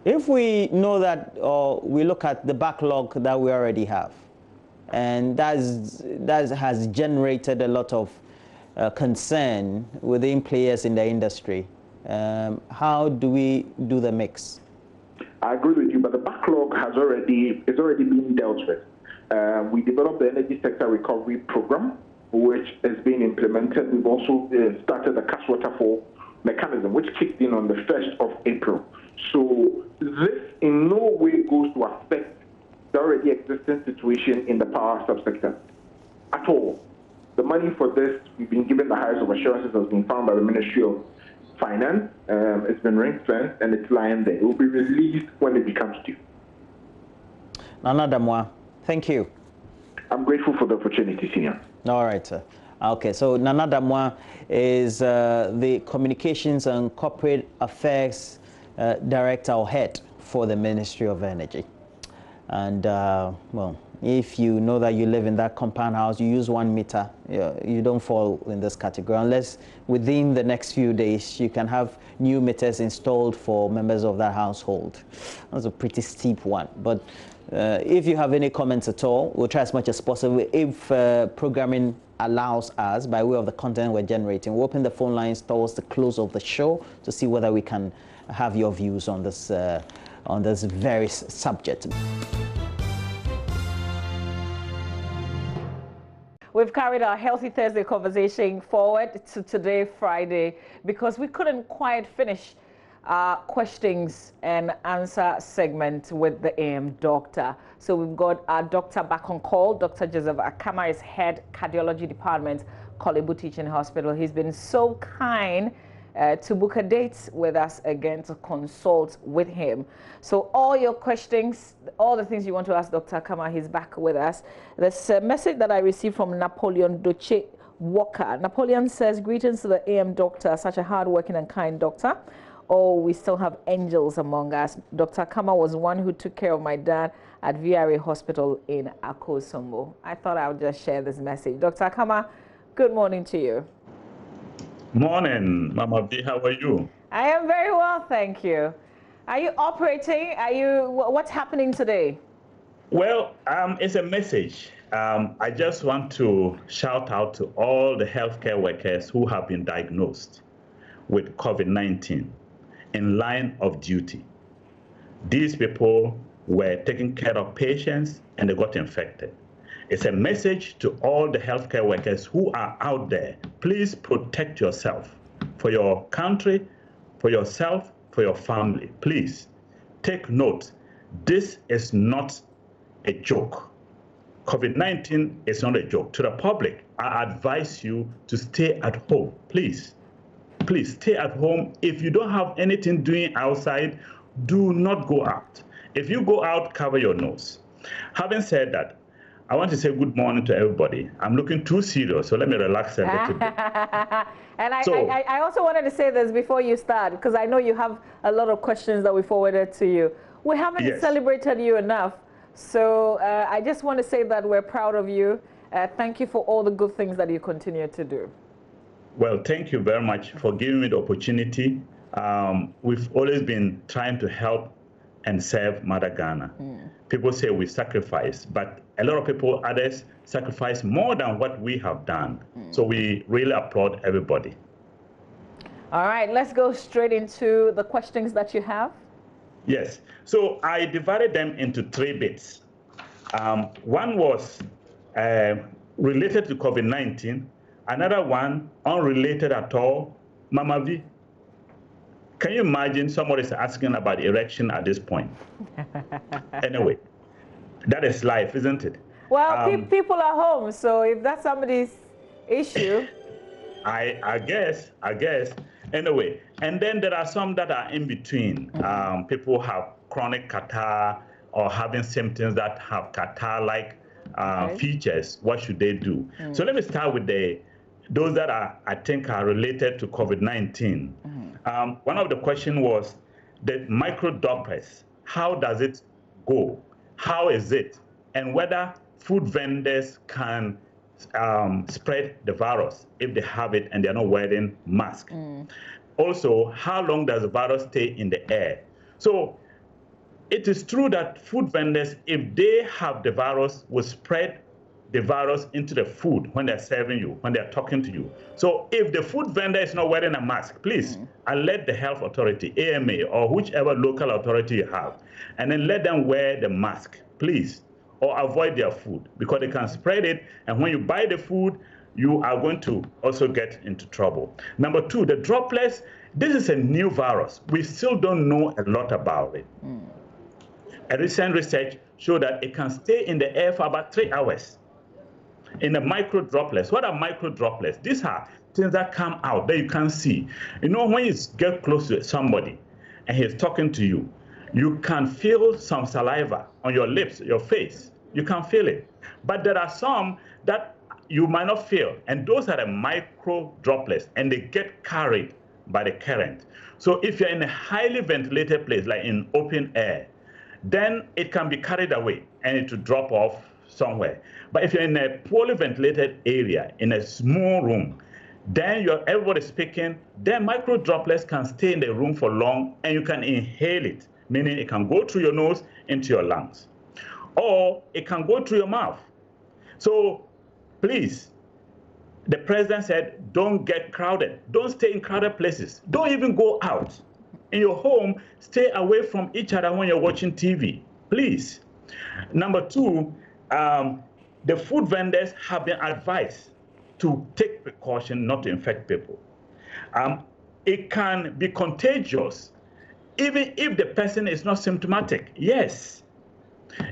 If we know that, or we look at the backlog that we already have, and that has generated a lot of concern within players in the industry, how do we do the mix? I agree with you, but the backlog is already being dealt with. We developed the Energy Sector Recovery Program, which is being implemented. We've also started the cash waterfall mechanism, which kicked in on the 1st of April. So this in no way goes to affect the already existing situation in the power subsector at all. The money for this, we've been given the highest of assurances, has been found by the Ministry of Finance. It's been ring-fenced and it's lying there. It will be released when it becomes due. Nana Damoah, thank you. I'm grateful for the opportunity, Senior. All right, sir. Okay, so Nana Damwa is the Communications and Corporate Affairs Director or Head for the Ministry of Energy. And, well, if you know that you live in that compound house, you use 1 meter, you don't fall in this category, unless within the next few days you can have new meters installed for members of that household. That's a pretty steep one. But if you have any comments at all, we'll try as much as possible. If programming allows us, by way of the content we're generating, we'll open the phone lines towards the close of the show to see whether we can have your views on this very subject. We've carried our Healthy Thursday conversation forward to today, Friday, because we couldn't quite finish our questions and answer segment with the AM doctor. So we've got our doctor back on call. Dr. Joseph Akama is head cardiology department, Korle Bu Teaching Hospital. He's been so kind to book a date with us again to consult with him. So all your questions, all the things you want to ask Dr. Akama, he's back with us. There's a message that I received from Napoleon Doche Walker. Napoleon says, greetings to the AM doctor, such a hardworking and kind doctor. Oh, we still have angels among us. Dr. Akama was one who took care of my dad at VRA Hospital in Akosombo. I thought I would just share this message. Dr. Akama, good morning to you. Morning, Mama B. How are you? I am very well, thank you. Are you operating? What's happening today? Well, it's a message. I just want to shout out to all the healthcare workers who have been diagnosed with COVID-19 in line of duty. These people were taking care of patients and they got infected. It's a message to all the healthcare workers who are out there. Please protect yourself for your country, for yourself, for your family. Please take note. This is not a joke. COVID-19 is not a joke. To the public, I advise you to stay at home. Please stay at home. If you don't have anything doing outside, do not go out. If you go out, cover your nose. Having said that, I want to say good morning to everybody. I'm looking too serious, so let me relax a little bit. And I also wanted to say this before you start, because I know you have a lot of questions that we forwarded to you. We haven't celebrated you enough, so I just want to say that we're proud of you. Thank you for all the good things that you continue to do. Well, thank you very much for giving me the opportunity. We've always been trying to help and serve Mother Ghana. People say we sacrifice, but a lot of people, others, sacrifice more than what we have done. So we really applaud everybody. All right, let's go straight into the questions that you have. Yes, so I divided them into 3 bits. One was related to COVID-19, another one unrelated at all. Mama V, can you imagine somebody's asking about erection at this point? Anyway, that is life, isn't it? Well, people are home, so if that's somebody's issue. I guess. Anyway, and then there are some that are in between. People have chronic catarrh or having symptoms that have catarrh-like features. What should they do? So let me start with those that I think are related to COVID-19. One of the questions was the microdroplets. How does it go? How is it? And whether food vendors can spread the virus if they have it and they're not wearing masks. Also, how long does the virus stay in the air? So it is true that food vendors, if they have the virus, will spread the virus into the food when they're serving you, when they're talking to you. So if the food vendor is not wearing a mask, please alert the health authority, AMA, or whichever local authority you have, and then let them wear the mask, please, or avoid their food, because they can spread it, and when you buy the food, you are going to also get into trouble. Number 2, the droplets. This is a new virus. We still don't know a lot about it. A recent research showed that it can stay in the air for about 3 hours. In the micro droplets. What are micro droplets? These are things that come out that you can't see. You know, when you get close to somebody and he's talking to you, you can feel some saliva on your lips, your face. You can feel it. But there are some that you might not feel. And those are the micro droplets, and they get carried by the current. So if you're in a highly ventilated place, like in open air, then it can be carried away and it will drop off somewhere. But if you're in a poorly ventilated area, in a small room, then everybody's speaking, then micro droplets can stay in the room for long and you can inhale it, meaning it can go through your nose into your lungs. Or it can go through your mouth. So please, the president said, don't get crowded. Don't stay in crowded places. Don't even go out. In your home, stay away from each other when you're watching TV, please. Number two, the food vendors have been advised to take precaution not to infect people. It can be contagious even if the person is not symptomatic. Yes.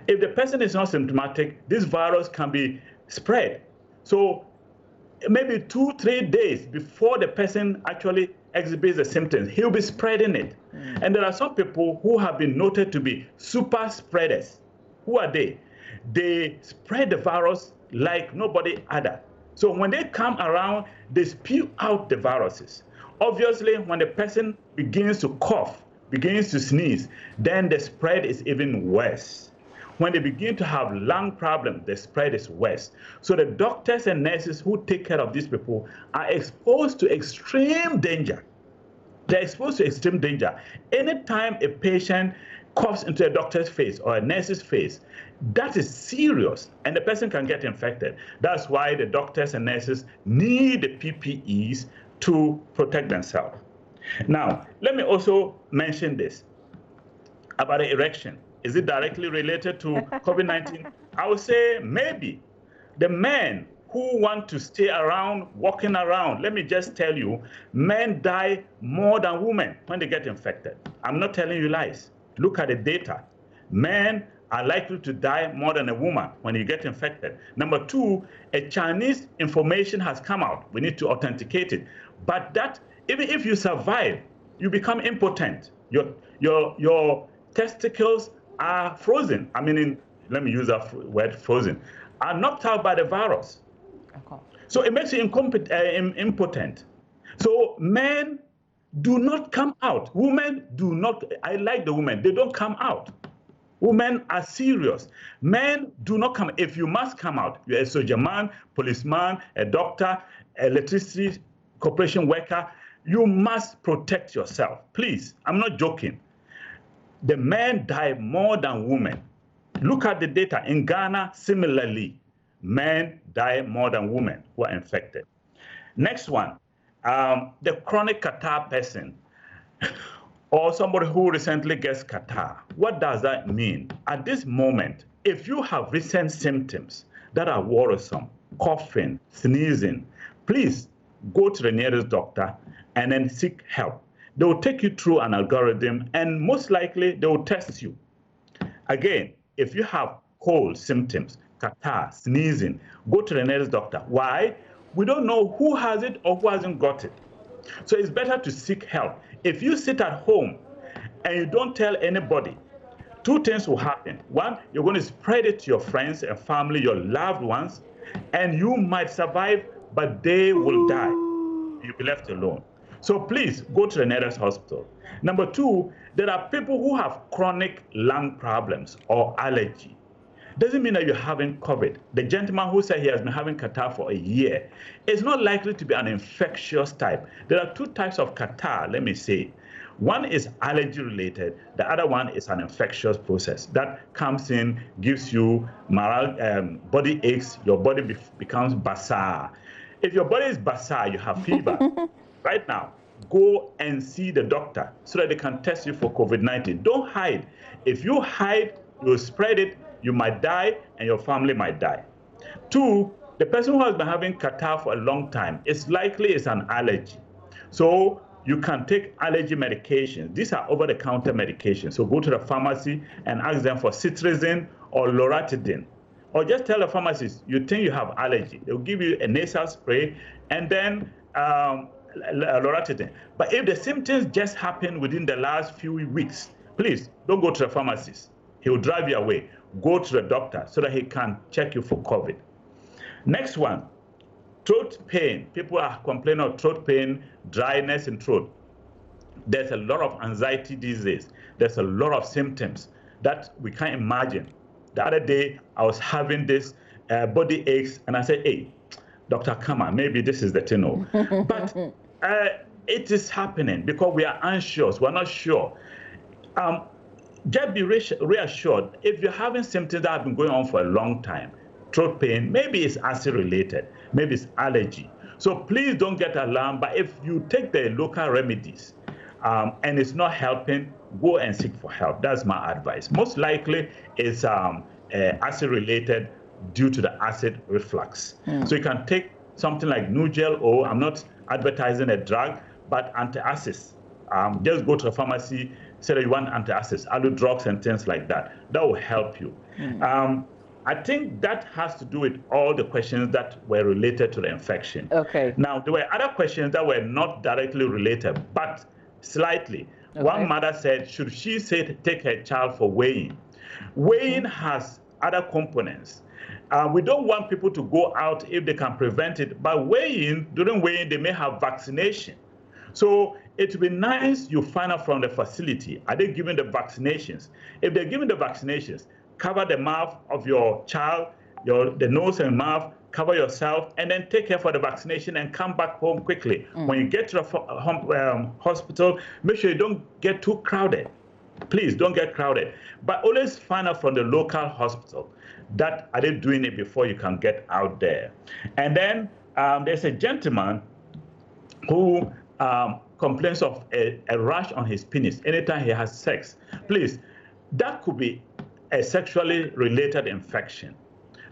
If the person is not symptomatic, this virus can be spread. So maybe 2-3 days before the person actually exhibits the symptoms, he'll be spreading it. And there are some people who have been noted to be super spreaders. Who are they? They spread the virus like nobody other. So when they come around, they spew out the viruses. Obviously, when the person begins to cough, begins to sneeze, then the spread is even worse. When they begin to have lung problems, the spread is worse. So the doctors and nurses who take care of these people are exposed to extreme danger. They're exposed to extreme danger. Anytime a patient coughs into a doctor's face or a nurse's face, that is serious, and the person can get infected. That's why the doctors and nurses need the PPEs to protect themselves. Now, let me also mention this about the erection. Is it directly related to COVID-19? I would say maybe. The men who want to stay around, walking around, let me just tell you, men die more than women when they get infected. I'm not telling you lies. Look at the data. Men are likely to die more than a woman when you get infected. Number two, a Chinese information has come out. We need to authenticate it. But that, even if you survive, you become impotent. Your testicles are frozen. I mean, let me use that word, frozen, are knocked out by the virus. Okay. So it makes you impotent. So men do not come out. Women do not, I like the women, they don't come out. Women are serious. Men do not come. If you must come out, you're a soldier man, policeman, a doctor, electricity corporation worker, you must protect yourself. Please, I'm not joking. The men die more than women. Look at the data. In Ghana, similarly, men die more than women who are infected. Next one, the chronic catarrh person or somebody who recently gets catarrh. What does that mean? At this moment, if you have recent symptoms that are worrisome, coughing, sneezing, please go to the nearest doctor and then seek help. They will take you through an algorithm and most likely they will test you. Again, if you have cold symptoms, catarrh, sneezing, go to the nearest doctor. Why? We don't know who has it or who hasn't got it. So it's better to seek help. If you sit at home and you don't tell anybody, two things will happen. One, you're going to spread it to your friends and family, your loved ones, and you might survive, but they will die. You'll be left alone. So please go to the nearest hospital. Number two, there are people who have chronic lung problems or allergy. Doesn't mean that you're having COVID. The gentleman who said he has been having catarrh for a year is not likely to be an infectious type. There are two types of catarrh, let me say. One is allergy related. The other one is an infectious process that comes in, gives you body aches, your body becomes basah. If your body is basah, you have fever. Right now, go and see the doctor so that they can test you for COVID-19. Don't hide. If you hide, you'll spread it, you might die, and your family might die. Two, the person who has been having catarrh for a long time, it's likely it's an allergy. So you can take allergy medications. These are over-the-counter medications. So go to the pharmacy and ask them for cetirizine or loratadine. Or just tell the pharmacist you think you have allergy. They'll give you a nasal spray and then loratadine. But if the symptoms just happen within the last few weeks, please don't go to the pharmacist. He will drive you away. Go to the doctor so that he can check you for COVID. Next one, throat pain. People are complaining of throat pain, dryness in throat. There's a lot of anxiety these days. There's a lot of symptoms that we can't imagine. The other day, I was having this body aches, and I said, hey, Dr. Kama, maybe this is the thing. But it is happening because we are anxious. We're not sure. Just be reassured. If you're having symptoms that have been going on for a long time, throat pain, maybe it's acid related, maybe it's allergy. So please don't get alarmed. But if you take the local remedies and it's not helping, go and seek for help. That's my advice. Most likely it's acid related due to the acid reflux. So you can take something like Nugel, or I'm not advertising a drug, but antacids. Just go to a pharmacy, say that you want antacids, Aludrox and things like that. That will help you. I think that has to do with all the questions that were related to the infection. Okay. Now, there were other questions that were not directly related, but slightly. Okay. One mother said, should she take her child for weighing? Weighing has other components. We don't want people to go out if they can prevent it. But during weighing, they may have vaccination. So it would be nice you find out from the facility, are they giving the vaccinations? If they're giving the vaccinations, cover the mouth of your child, the nose and mouth, cover yourself, and then take care for the vaccination and come back home quickly. When you get to the hospital, make sure you don't get too crowded. Please don't get crowded. But always find out from the local hospital that are they doing it before you can get out there. And then there's a gentleman who complains of a rash on his penis anytime he has sex. Please, that could be a sexually related infection.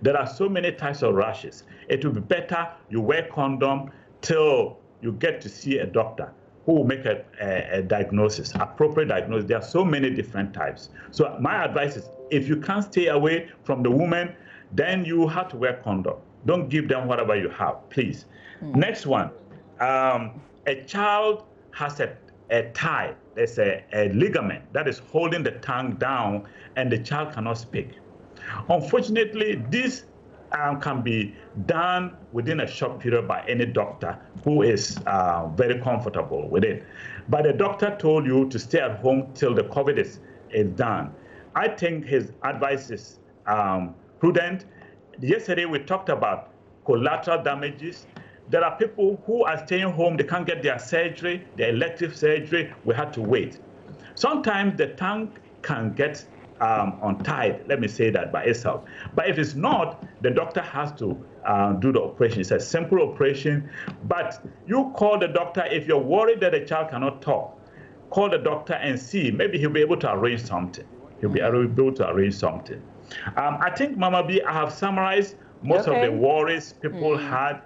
There are so many types of rashes. It would be better you wear condom till you get to see a doctor who will make a diagnosis, appropriate diagnosis. There are so many different types. So my advice is, if you can't stay away from the woman, then you have to wear condom. Don't give them whatever you have, please. Next one, a child has a tie, there's a ligament that is holding the tongue down and the child cannot speak. Unfortunately, this can be done within a short period by any doctor who is very comfortable with it. But the doctor told you to stay at home till the COVID is done. I think his advice is prudent. Yesterday, we talked about collateral damages. There are people who are staying home, they can't get their surgery, their elective surgery, we had to wait. Sometimes the tongue can get untied, let me say that by itself. But if it's not, the doctor has to do the operation. It's a simple operation, but you call the doctor if you're worried that the child cannot talk. Call the doctor and see, maybe he'll be able to arrange something. He'll be able to arrange something. I think, Mama B, I have summarized most of the worries people had.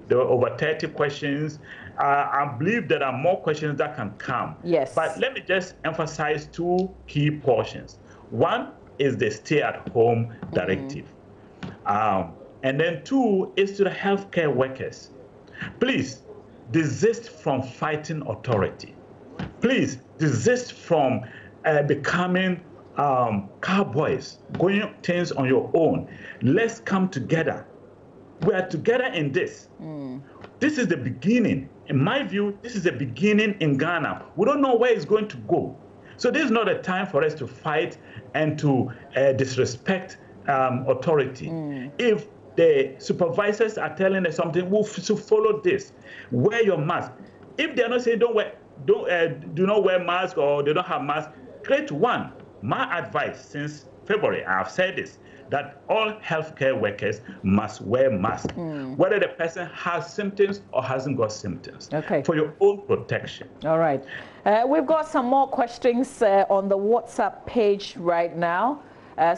There were over 30 questions. I believe there are more questions that can come. Yes. But let me just emphasize two key portions. One is the stay-at-home directive. And then two is to the healthcare workers. Please, desist from fighting authority. Please, desist from becoming cowboys, going things on your own. Let's come together. We are together in this. This is the beginning. In my view, this is the beginning in Ghana. We don't know where it's going to go. So this is not a time for us to fight and to disrespect authority. If the supervisors are telling us something, we should follow this. Wear your mask. If they're not saying do not wear mask or they don't have mask, create one. My advice since February, I've said this, that all healthcare workers must wear masks, whether the person has symptoms or hasn't got symptoms, for your own protection. All right. We've got some more questions on the WhatsApp page right now.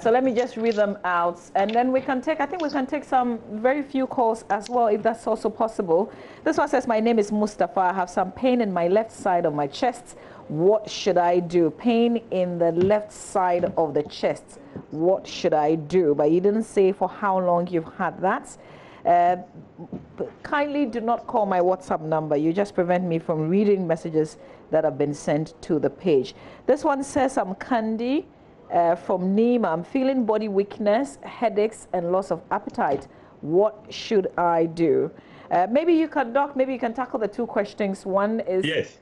So let me just read them out, and then we can take, I think we can take some very few calls as well, if that's also possible. This one says, my name is Mustafa. I have some pain in my left side of my chest. What should I do? Pain in the left side of the chest. What should I do? But you didn't say for how long you've had that. Kindly do not call my WhatsApp number. You just prevent me from reading messages that have been sent to the page. This one says, I'm Candy from Nima. I'm feeling body weakness, headaches, and loss of appetite. What should I do? Maybe you can, Doc, maybe you can tackle the two questions. One is... Yes.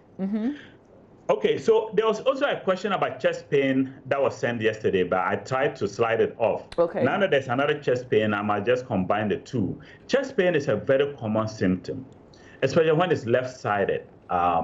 Okay, so there was also a question about chest pain that was sent yesterday, but I tried to slide it off. Okay. Now that there's another chest pain, I might just combine the two. Chest pain is a very common symptom, especially when it's left-sided.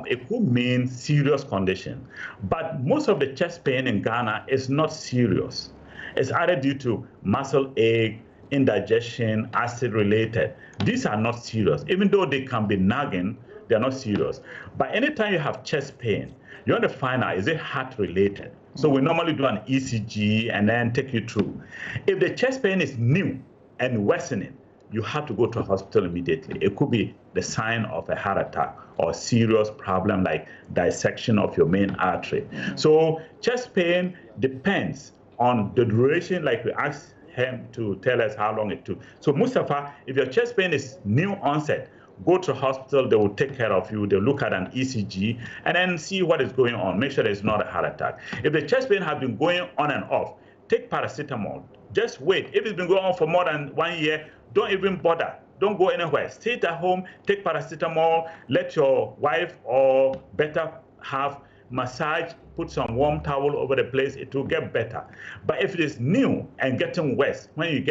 It could mean serious condition, but most of the chest pain in Ghana is not serious. It's either due to muscle ache, indigestion, acid-related. These are not serious. Even though they can be nagging, they're not serious. But anytime you have chest pain, you want to find out, is it heart-related? So we normally do an ECG and then take you through. If the chest pain is new and worsening, you have to go to a hospital immediately. It could be the sign of a heart attack or serious problem like dissection of your main artery. So chest pain depends on the duration, like we asked him to tell us how long it took. So Mustafa, if your chest pain is new onset, go to the hospital, they will take care of you. They'll look at an ECG and then see what is going on. Make sure there's not a heart attack. If the chest pain has been going on and off, take paracetamol. Just wait. If it's been going on for more than 1 year, don't even bother. Don't go anywhere. Stay at home, take paracetamol, let your wife or better half massage, put some warm towel over the place, it will get better. But if it is new and getting worse, when you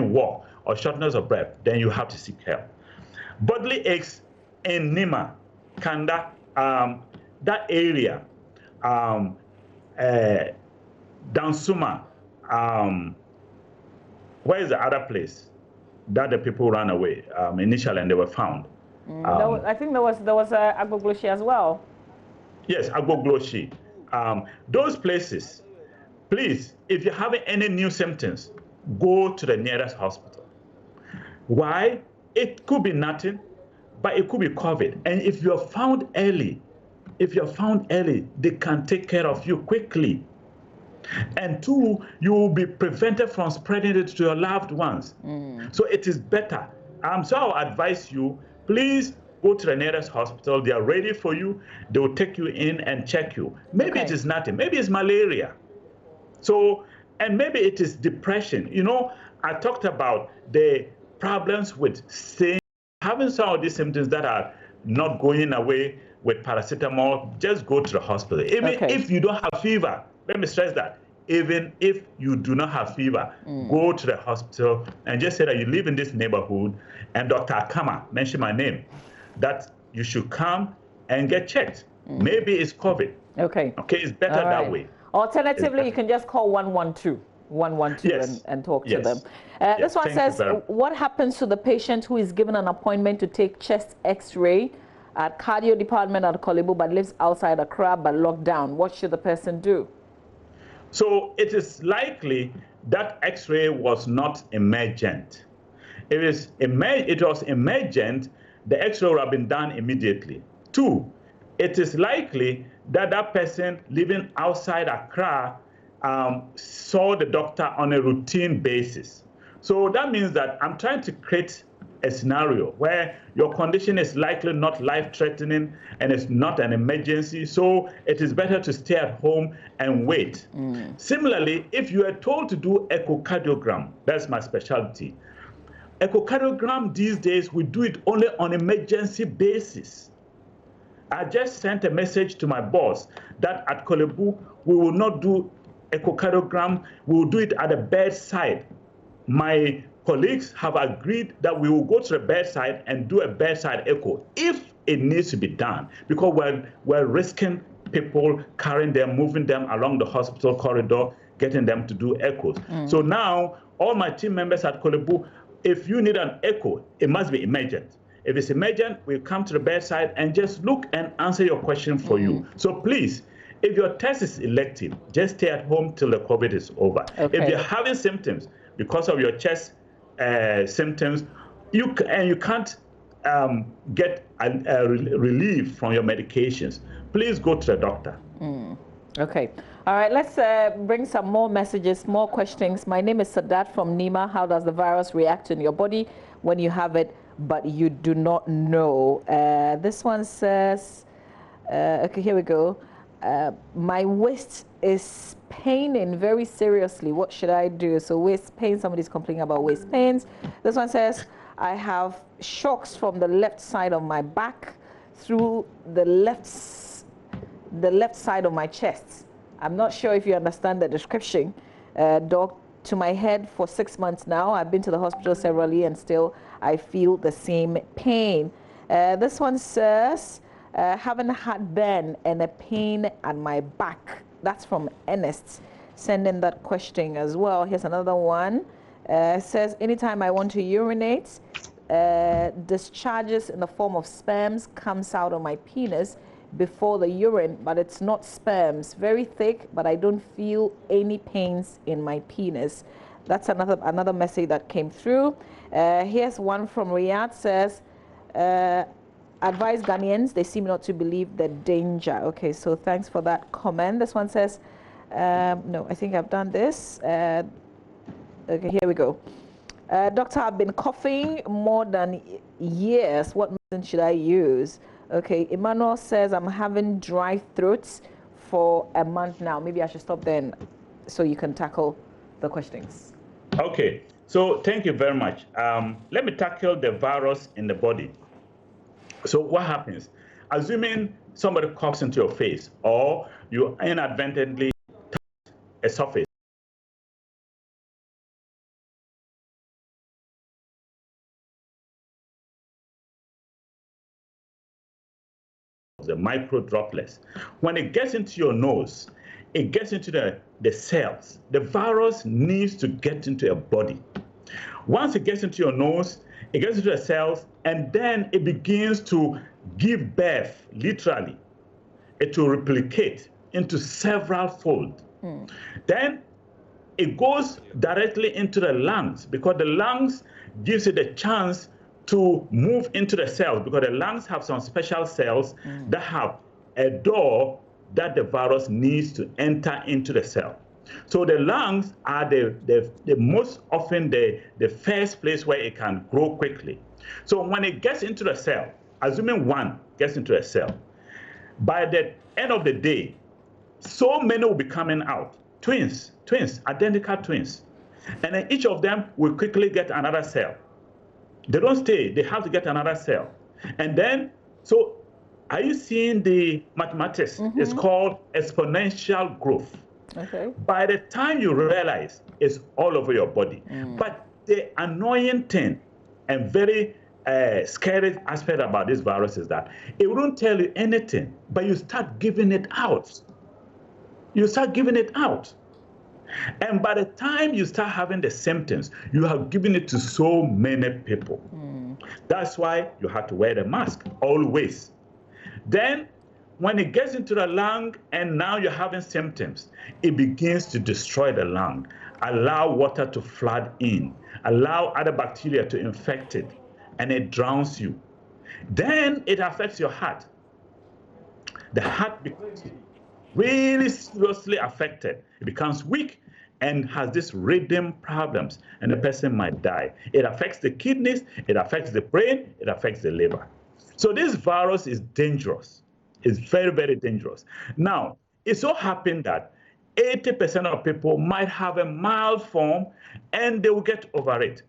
walk or shortness of breath, then you have to seek help. Bodily aches in Nima, Kanda, that area, Dansuma, where is the other place that the people ran away initially and they were found? I think there was Agbogloshi as well. Yes, Agbogloshi. Those places, please, if you're having any new symptoms, go to the nearest hospital. Why? It could be nothing, but it could be COVID. And if you're found early, they can take care of you quickly. And two, you will be prevented from spreading it to your loved ones. So it is better. So I'll advise you, please go to the nearest hospital. They are ready for you. They will take you in and check you. Maybe it is nothing. Maybe it's malaria. So, and maybe it is depression. You know, I talked about the problems with having some of these symptoms that are not going away with paracetamol. Just go to the hospital. Even if you don't have fever, let me stress that. Even if you do not have fever, go to the hospital and just say that you live in this neighborhood and Dr. Akama mentioned my name, that you should come and get checked. Maybe it's COVID. Okay, it's better that way. Alternatively, you can just call 112. 112 and talk to them. This one says, what happens to the patient who is given an appointment to take chest x-ray at cardio department at Korle Bu but lives outside Accra but locked down? What should the person do? So it is likely that x-ray was not emergent. If it was emergent, the x-ray would have been done immediately. Two, it is likely that that person living outside Accra saw the doctor on a routine basis. So that means that I'm trying to create a scenario where your condition is likely not life-threatening and it's not an emergency, so it is better to stay at home and wait. Similarly, if you are told to do echocardiogram, that's my specialty. Echocardiogram these days, we do it only on emergency basis. I just sent a message to my boss that at Korle Bu, we will not do echocardiogram, we will do it at the bedside. My colleagues have agreed that we will go to the bedside and do a bedside echo if it needs to be done, because we're risking people carrying them, moving them along the hospital corridor, getting them to do echoes. So now, all my team members at Korle Bu, if you need an echo, it must be emergent. If it's emergent, we'll come to the bedside and just look and answer your question for you. So please, if your test is elective, just stay at home till the COVID is over. If you're having symptoms because of your chest symptoms, you can't get relief from your medications, please go to the doctor. Okay. All right, let's bring some more messages, more questions. My name is Sadat from Nima. How does the virus react in your body when you have it, but you do not know? This one says, okay, here we go. my waist is paining very seriously. What should I do? So waist pain, somebody's complaining about waist pains. This one says, I have shocks from the left side of my back through the left side of my chest. I'm not sure if you understand the description. Dog to my head for 6 months now. I've been to the hospital severally and still I feel the same pain. This one says, having heartburn and a pain at my back. That's from Ernest, sending that question as well. Here's another one. Says, anytime I want to urinate, discharges in the form of sperms comes out of my penis before the urine, but it's not sperms. Very thick, but I don't feel any pains in my penis. That's another message that came through. Here's one from Riyadh, says, advise Ghanaians, they seem not to believe the danger. Okay, so thanks for that comment. This one says, no, I think I've done this. Okay, here we go. Doctor, I've been coughing more than years. What medicine should I use? Okay, Emmanuel says, I'm having dry throats for a month now. Maybe I should stop then so you can tackle the questions. Okay, so thank you very much. Let me tackle the virus in the body. So what happens? Assuming somebody coughs into your face or you inadvertently touch a surface, the micro droplets. When it gets into your nose, it gets into the cells. The virus needs to get into your body. Once it gets into your nose, it gets into the cells, and then it begins to give birth, literally. It will replicate into several fold. Then it goes directly into the lungs, because the lungs gives it the chance to move into the cells, because the lungs have some special cells that have a door that the virus needs to enter into the cell. So the lungs are the most often the first place where it can grow quickly. So when it gets into the cell, assuming one gets into a cell, by the end of the day, so many will be coming out. Twins, identical twins. And then each of them will quickly get another cell. They don't stay, they have to get another cell. And then, so are you seeing the mathematics? It's called exponential growth. Okay. By the time you realize it's all over your body. But the annoying thing and very scary aspect about this virus is that it won't tell you anything, but you start giving it out. You start giving it out. And by the time you start having the symptoms, you have given it to so many people. That's why you have to wear the mask always. Then when it gets into the lung and now you're having symptoms, it begins to destroy the lung, allow water to flood in, allow other bacteria to infect it, and it drowns you. Then it affects your heart. The heart becomes really seriously affected. It becomes weak and has this rhythm problems, and the person might die. It affects the kidneys, it affects the brain, it affects the liver. So this virus is dangerous. It's very, very dangerous. Now, it so happened that 80% of people might have a mild form and they will get over it.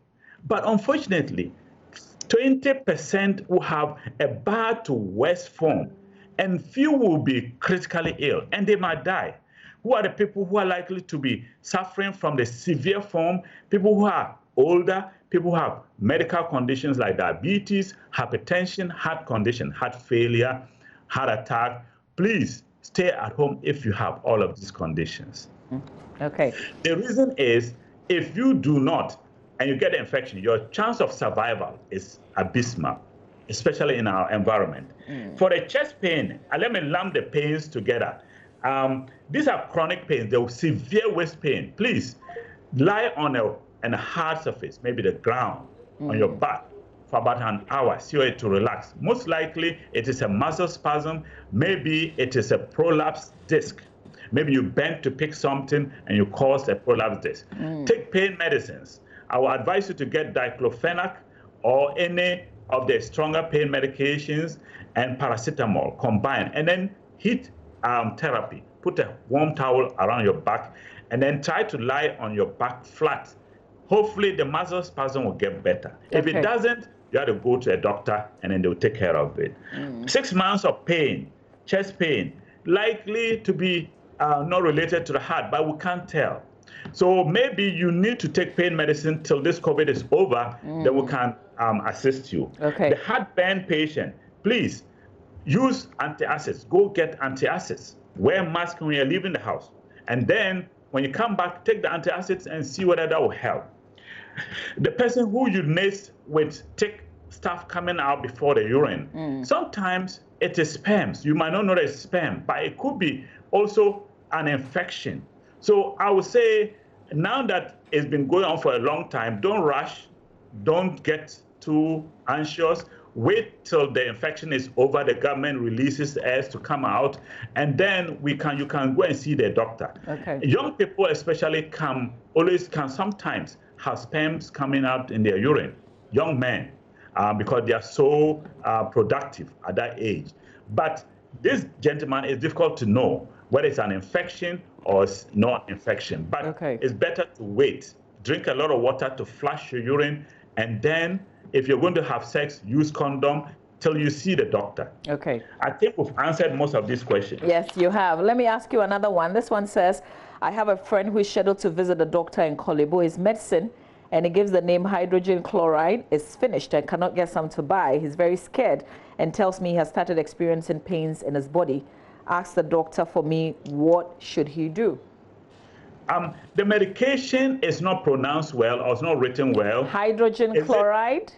But unfortunately, 20% will have a bad to worse form, and few will be critically ill and they might die. Who are the people who are likely to be suffering from the severe form? People who are older, people who have medical conditions like diabetes, hypertension, heart condition, heart failure, heart attack. Please stay at home if you have all of these conditions. Okay. The reason is, if you do not and you get the infection, your chance of survival is abysmal, especially in our environment. For the chest pain, let me lump the pains together. These are chronic pains, they're severe waist pain. Please lie on a hard surface, maybe the ground, on your back for about an hour, see it to relax. Most likely it is a muscle spasm, maybe it is a prolapse disc. Maybe you bent to pick something and you caused a prolapse disc. Take pain medicines. I will advise you to get diclofenac or any of the stronger pain medications and paracetamol combined, and then heat therapy. Put a warm towel around your back and then try to lie on your back flat. Hopefully the muscle spasm will get better. If it doesn't, you have to go to a doctor and then they'll take care of it. 6 months of pain, chest pain, likely to be not related to the heart, but we can't tell. So maybe you need to take pain medicine till this COVID is over, then we can assist you. The heartburn patient, please use antacids. Go get antacids. Wear mask when you're leaving the house. And then when you come back, take the antacids and see whether that will help. The person who urinates with thick stuff coming out before the urine, sometimes it is sperm. You might not know that it's sperm, but it could be also an infection. So I would say now that it's been going on for a long time, don't rush, don't get too anxious. Wait till the infection is over, the government releases airs to come out, and then you can go and see the doctor. Young people especially always can sometimes have sperms coming out in their urine, young men, because they are so productive at that age. But this gentleman, is difficult to know whether it's an infection or it's not infection. But it's better to wait. Drink a lot of water to flush your urine, and then if you're going to have sex, use condom till you see the doctor. I think we've answered most of these questions. Yes, you have. Let me ask you another one. This one says, I have a friend who is scheduled to visit a doctor in Kolebo. His medicine, and he gives the name hydrogen chloride, is finished and cannot get some to buy. He's very scared and tells me he has started experiencing pains in his body. Ask the doctor for me, what should he do? The medication is not pronounced well or it's not written well. Hydrogen chloride?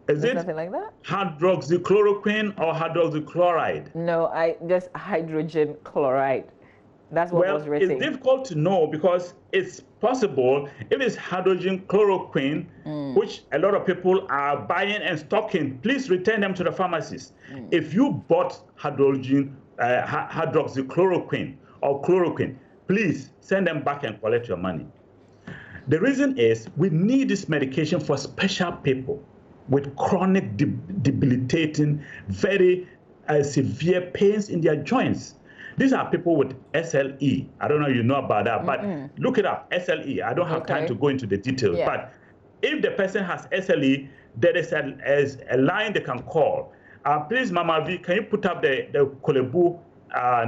Is it nothing like that? Hydroxychloroquine or hydroxychloride? No, just hydrogen chloride. That's what was written. It's difficult to know because it's possible if it's hydrogen chloroquine, which a lot of people are buying and stocking, please return them to the pharmacies. If you bought hydroxychloroquine or chloroquine, please send them back and collect your money. The reason is we need this medication for special people with chronic, debilitating, very severe pains in their joints. These are people with SLE. I don't know if you know about that, but look it up, SLE. I don't have time to go into the details, but if the person has SLE, there is a line they can call. Please, Mama V, can you put up the Kolebo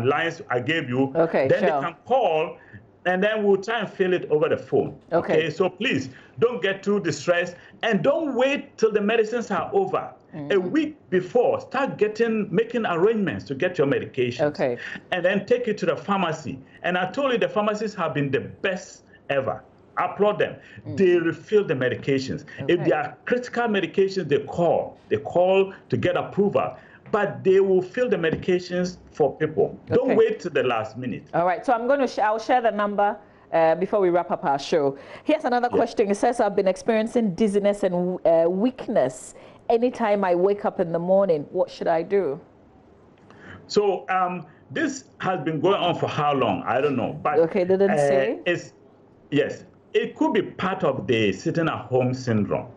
lines I gave you? Then they can call, and then we'll try and fill it over the phone. So please, don't get too distressed, and don't wait till the medicines are over. A week before, start making arrangements to get your medications. And then take it to the pharmacy. And I told you the pharmacies have been the best ever. I applaud them. They refill the medications. If they are critical medications, they call. They call to get approval. But they will fill the medications for people. Don't wait till the last minute. All right. So I'll share the number before we wrap up our show. Here's another question. It says, I've been experiencing dizziness and weakness anytime I wake up in the morning. What should I do? So this has been going on for how long? I don't know. But they didn't say? Yes. It could be part of the sitting at home syndrome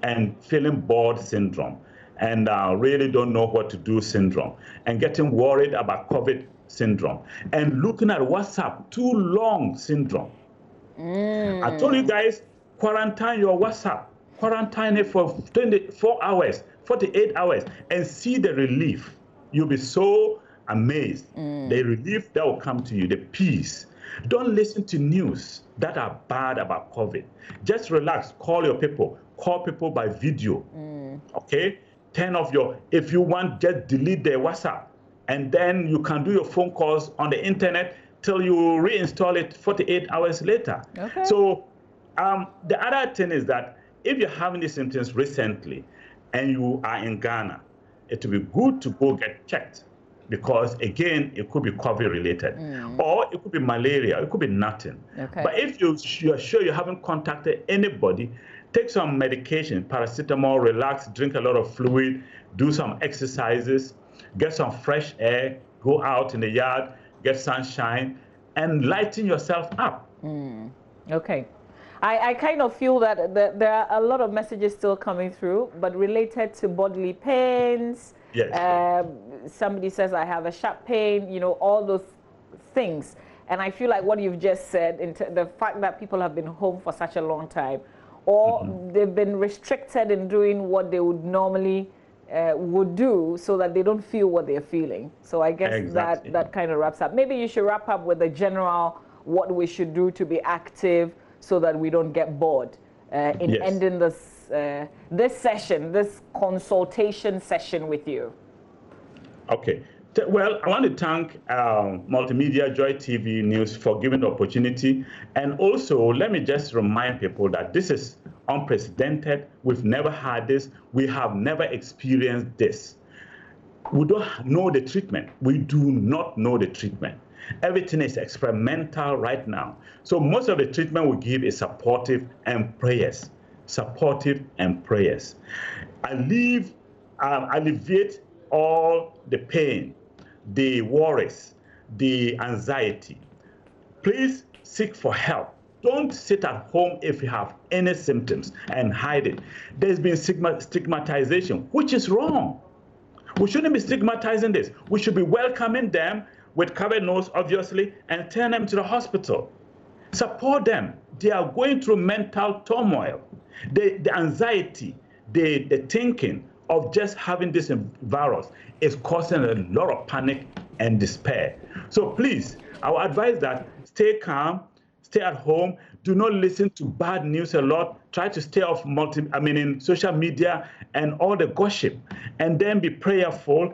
and feeling bored syndrome and really don't know what to do syndrome and getting worried about COVID syndrome and looking at WhatsApp too long syndrome. I told you guys, quarantine your WhatsApp. Quarantine it for 24 hours, 48 hours, and see the relief. You'll be so amazed. The relief that will come to you, the peace. Don't listen to news that are bad about COVID. Just relax. Call your people. Call people by video. Turn off if you want, just delete the WhatsApp. And then you can do your phone calls on the internet till you reinstall it 48 hours later. So the other thing is that if you're having these symptoms recently and you are in Ghana, it will be good to go get checked because, again, it could be COVID related or it could be malaria, it could be nothing. But if you're sure you haven't contacted anybody, take some medication, paracetamol, relax, drink a lot of fluid, do some exercises, get some fresh air, go out in the yard, get sunshine, and lighten yourself up. I kind of feel that there are a lot of messages still coming through, but related to bodily pains, Yes. Somebody says, I have a sharp pain, you know, all those things. And I feel like what you've just said, the fact that people have been home for such a long time, or they've been restricted in doing what they would normally would do, so that they don't feel what they're feeling. So I guess that kind of wraps up. Maybe you should wrap up with the general what we should do to be active so that we don't get bored in ending this this session, this consultation session with you. Okay. Well, I want to thank Multimedia Joy TV News for giving the opportunity. And also, let me just remind people that this is unprecedented. We've never had this. We have never experienced this. We don't know the treatment. We do not know the treatment. Everything is experimental right now. So most of the treatment we give is supportive and prayers. Supportive and prayers. Alleviate all the pain, the worries, the anxiety. Please seek for help. Don't sit at home if you have any symptoms and hide it. There's been stigmatization, which is wrong. We shouldn't be stigmatizing this. We should be welcoming them with covered nose, obviously, and turn them to the hospital. Support them. They are going through mental turmoil. The anxiety, the thinking of just having this virus is causing a lot of panic and despair. So please, I would advise that stay calm, stay at home, do not listen to bad news a lot, try to stay off in social media and all the gossip, and then be prayerful,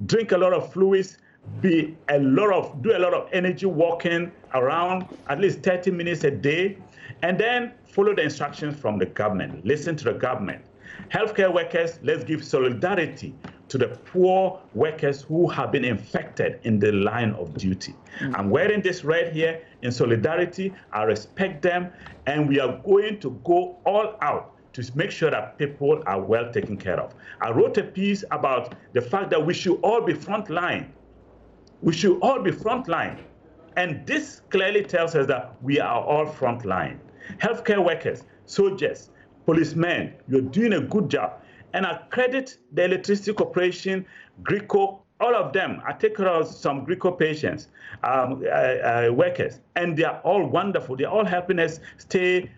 drink a lot of fluids, do a lot of energy walking around, at least 30 minutes a day, and then follow the instructions from the government. Listen to the government. Healthcare workers, let's give solidarity to the poor workers who have been infected in the line of duty. I'm wearing this red here in solidarity. I respect them, and we are going to go all out to make sure that people are well taken care of. I wrote a piece about the fact that we should all be frontline. We should all be frontline. And this clearly tells us that we are all frontline. Healthcare workers, soldiers, policemen, you're doing a good job. And I credit the Electricity Corporation, GRICO, all of them. I take care of some GRICO patients, workers, and they are all wonderful. They're all helping us stay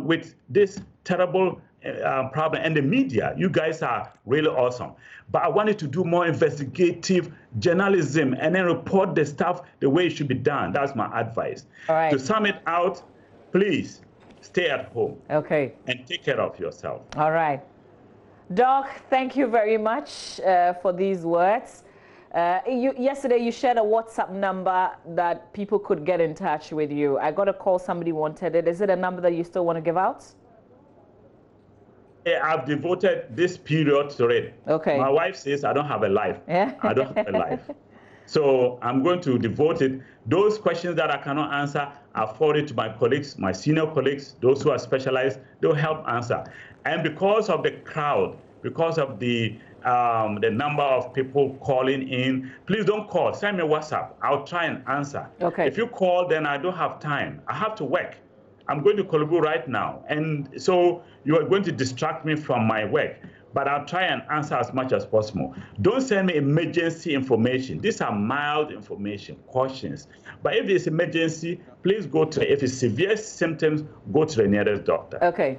with this terrible problem. And the media, you guys are really awesome. But I wanted to do more investigative journalism and then report the stuff the way it should be done. That's my advice. All right. To sum it out, please stay at home. Okay. And take care of yourself. All right. Doc, thank you very much for these words. Yesterday, you shared a WhatsApp number that people could get in touch with you. I got a call, somebody wanted it. Is it a number that you still want to give out? I've devoted this period to it. Okay. My wife says I don't have a life. Yeah. I don't have a life. So I'm going to devote it. Those questions that I cannot answer, I'll forward it to my colleagues, my senior colleagues, those who are specialized. They'll help answer. And because of the crowd, because of the number of people calling in, please don't call. Send me a WhatsApp. I'll try and answer. Okay. If you call, then I don't have time. I have to work. I'm going to Korle Bu right now. And so you are going to distract me from my work. But I'll try and answer as much as possible. Don't send me emergency information. These are mild information, cautions. But if it's emergency, please go to, if it's severe symptoms, go to the nearest doctor. Okay.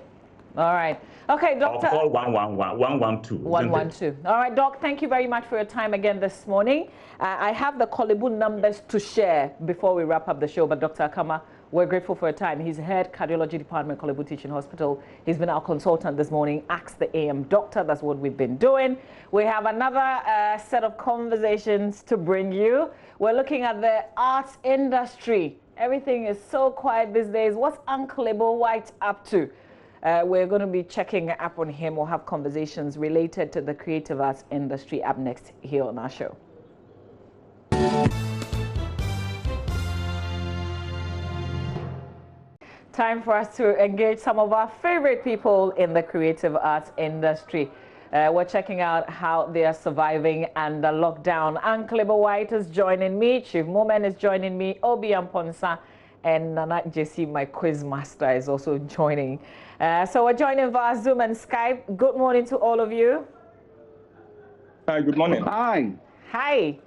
All right. Okay, doctor. Or call 111, 112. 112. All right, Doc, thank you very much for your time again this morning. I have the Korle Bu numbers to share before we wrap up the show, but Dr. Akama, we're grateful for your time. He's head cardiology department, Korle Bu Teaching Hospital. He's been our consultant this morning. Ask the AM doctor. That's what we've been doing. We have another set of conversations to bring you. We're looking at the arts industry. Everything is so quiet these days. What's Uncle Ebo White up to? We're going to be checking up on him. We'll have conversations related to the creative arts industry up next here on our show. Time for us to engage some of our favorite people in the creative arts industry. We're checking out how they are surviving under lockdown. Uncle Ebo White is joining me. Chief Moment is joining me. Obi Amponsa and Nana JC, my quiz master, is also joining. So we're joining via Zoom and Skype. Good morning to all of you. Hi, good morning. Hi. Hi.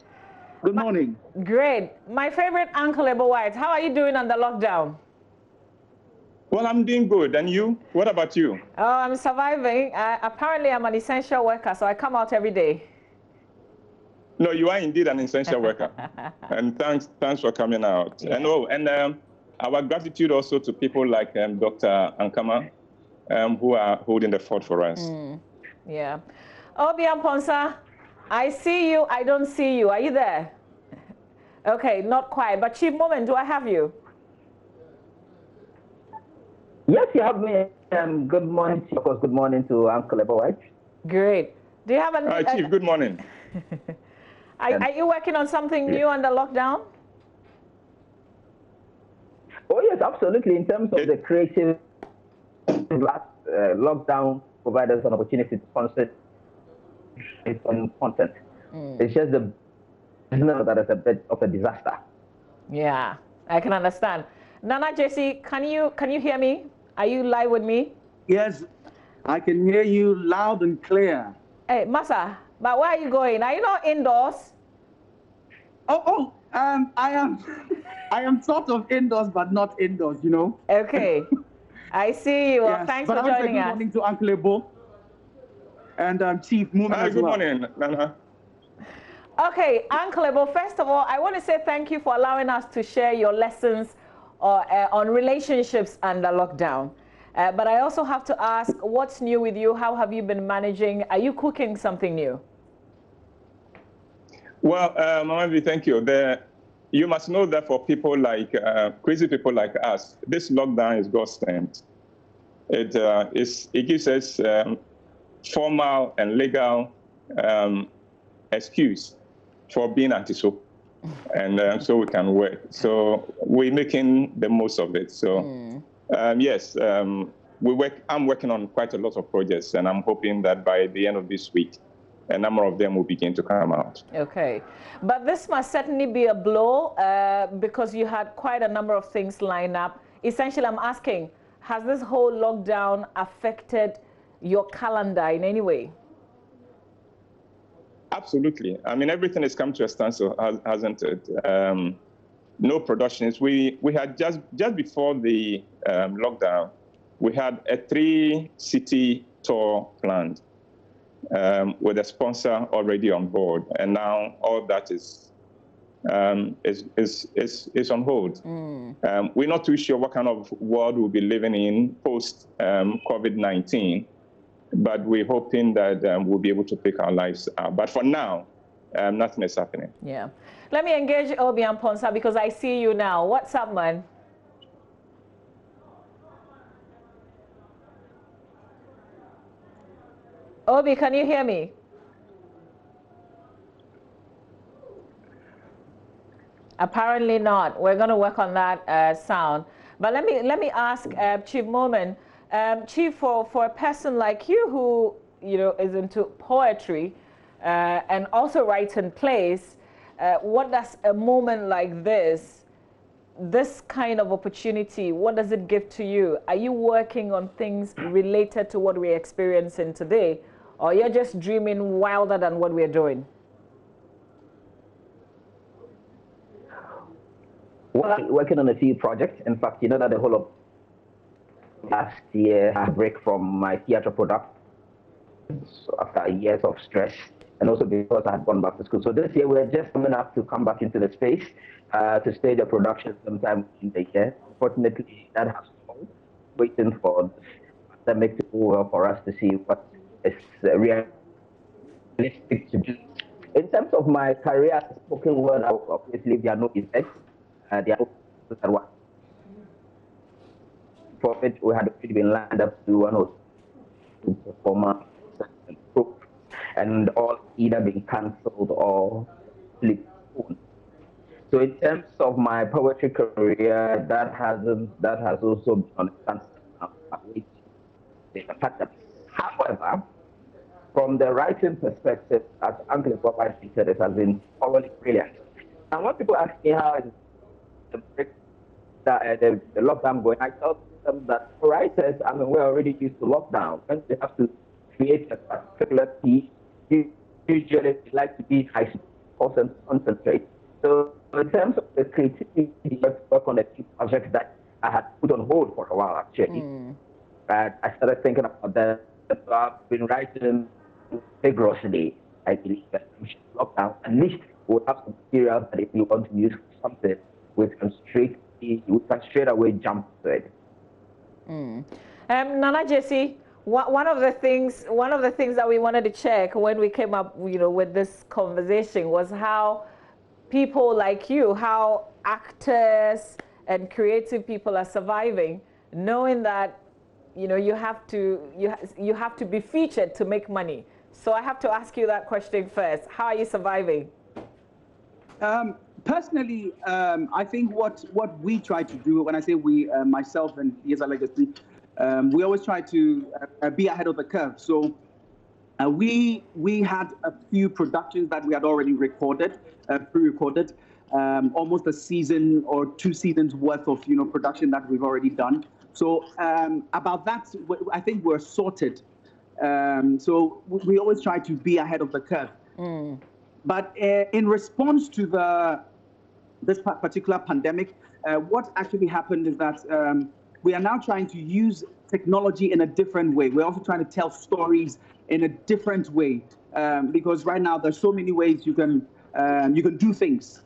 Good morning. Great. My favorite Uncle Ebo White, how are you doing under lockdown? Well, I'm doing good. And you? What about you? Oh, I'm surviving. Apparently, I'm an essential worker, so I come out every day. No, you are indeed an essential worker. And thanks for coming out. Yeah. And our gratitude also to people like Dr. Ankama, who are holding the fort for us. Yeah. Obi Amponsa, I see you, I don't see you. Are you there? Okay, not quite. But Chief Moment, do I have you? Yes, you have me. Good morning, of course. Good morning to Uncle Ebo White. Great. Do you have any? Hi, Chief. Good morning. Are you working on something new under lockdown? Oh yes, absolutely. In terms of the creative, last lockdown provided us an opportunity to sponsor content. It's just the business that is a bit of a disaster. Yeah, I can understand. Nana Jesse, can you hear me? Are you live with me? Yes, I can hear you loud and clear. Hey, Masa, but where are you going? Are you not indoors? I am sort of indoors, but not indoors, you know. Okay, I see you. Well, yes, thanks for joining us. Good morning to Uncle Ebo and Chief Moment as good well. Morning, Nana. Okay, Uncle Ebo, first of all, I want to say thank you for allowing us to share your lessons on relationships under lockdown. But I also have to ask, what's new with you? How have you been managing? Are you cooking something new? Well, Mama V, thank you. You must know that for people like, crazy people like us, this lockdown is God sent. It gives us formal and legal excuse for being anti-soap. And so we can work. So we're making the most of it. So yes, I'm working on quite a lot of projects, and I'm hoping that by the end of this week, a number of them will begin to come out. Okay, but this must certainly be a blow because you had quite a number of things lined up. Essentially, I'm asking, has this whole lockdown affected your calendar in any way? Absolutely. I mean, everything has come to a standstill, hasn't it? No productions. We had just before the lockdown, we had a 3-city tour planned with a sponsor already on board, and now all that is on hold. We're not too sure what kind of world we'll be living in post COVID-19. But we're hoping that we'll be able to pick our lives out. But for now, nothing is happening. Yeah. Let me engage Obi Amponsa because I see you now. What's up, man? Obi, can you hear me? Apparently not. We're going to work on that sound. But let me ask Chief Moment. Chief, for a person like you who is into poetry and also writing plays, what does a moment like this kind of opportunity, what does it give to you? Are you working on things related to what we're experiencing today, or you're just dreaming wilder than what we're doing? Well, I'm working on a few projects. In fact, you know that the whole of last year I had a break from my theatre production after years of stress, and also because I had gone back to school. So this year we're just coming up to come back into the space to stage a production sometime in the year. Unfortunately, that has stalled, waiting for the pandemic to over for us to see what is realistic to do. In terms of my career as a spoken word, obviously there are no events. There are no one. For it, we had already been lined up to one or two performances and all either been cancelled or postponed. So in terms of my poetry career, that has also been on a standstill. However, from the writing perspective, as Uncle Papa said, it has been thoroughly brilliant. And when people ask me how is the lockdown going, I tell them that for writers, I mean, we're already used to lockdown. When they have to create a particular piece, usually like to be high or concentrate. So in terms of the creativity, let's work on a few projects that I had put on hold for a while actually. But I started thinking about that. I've been writing vigorously. I believe that we should lock down. At least we'll have some material that if we want to use something, we can straight away jump to it. Nana Jesse, one of the things that we wanted to check when we came up, with this conversation was how people like you, how actors and creative people are surviving, knowing that you have to be featured to make money. So I have to ask you that question first. How are you surviving? Personally, I think what we try to do, when I say we, myself and Yeza Legacy, we always try to be ahead of the curve. So we had a few productions that we had already recorded, pre-recorded, almost a season or 2 seasons worth of production that we've already done. So about that, I think we're sorted. So we always try to be ahead of the curve. But in response to this particular pandemic, what actually happened is that we are now trying to use technology in a different way. We're also trying to tell stories in a different way, because right now there's so many ways you can do things.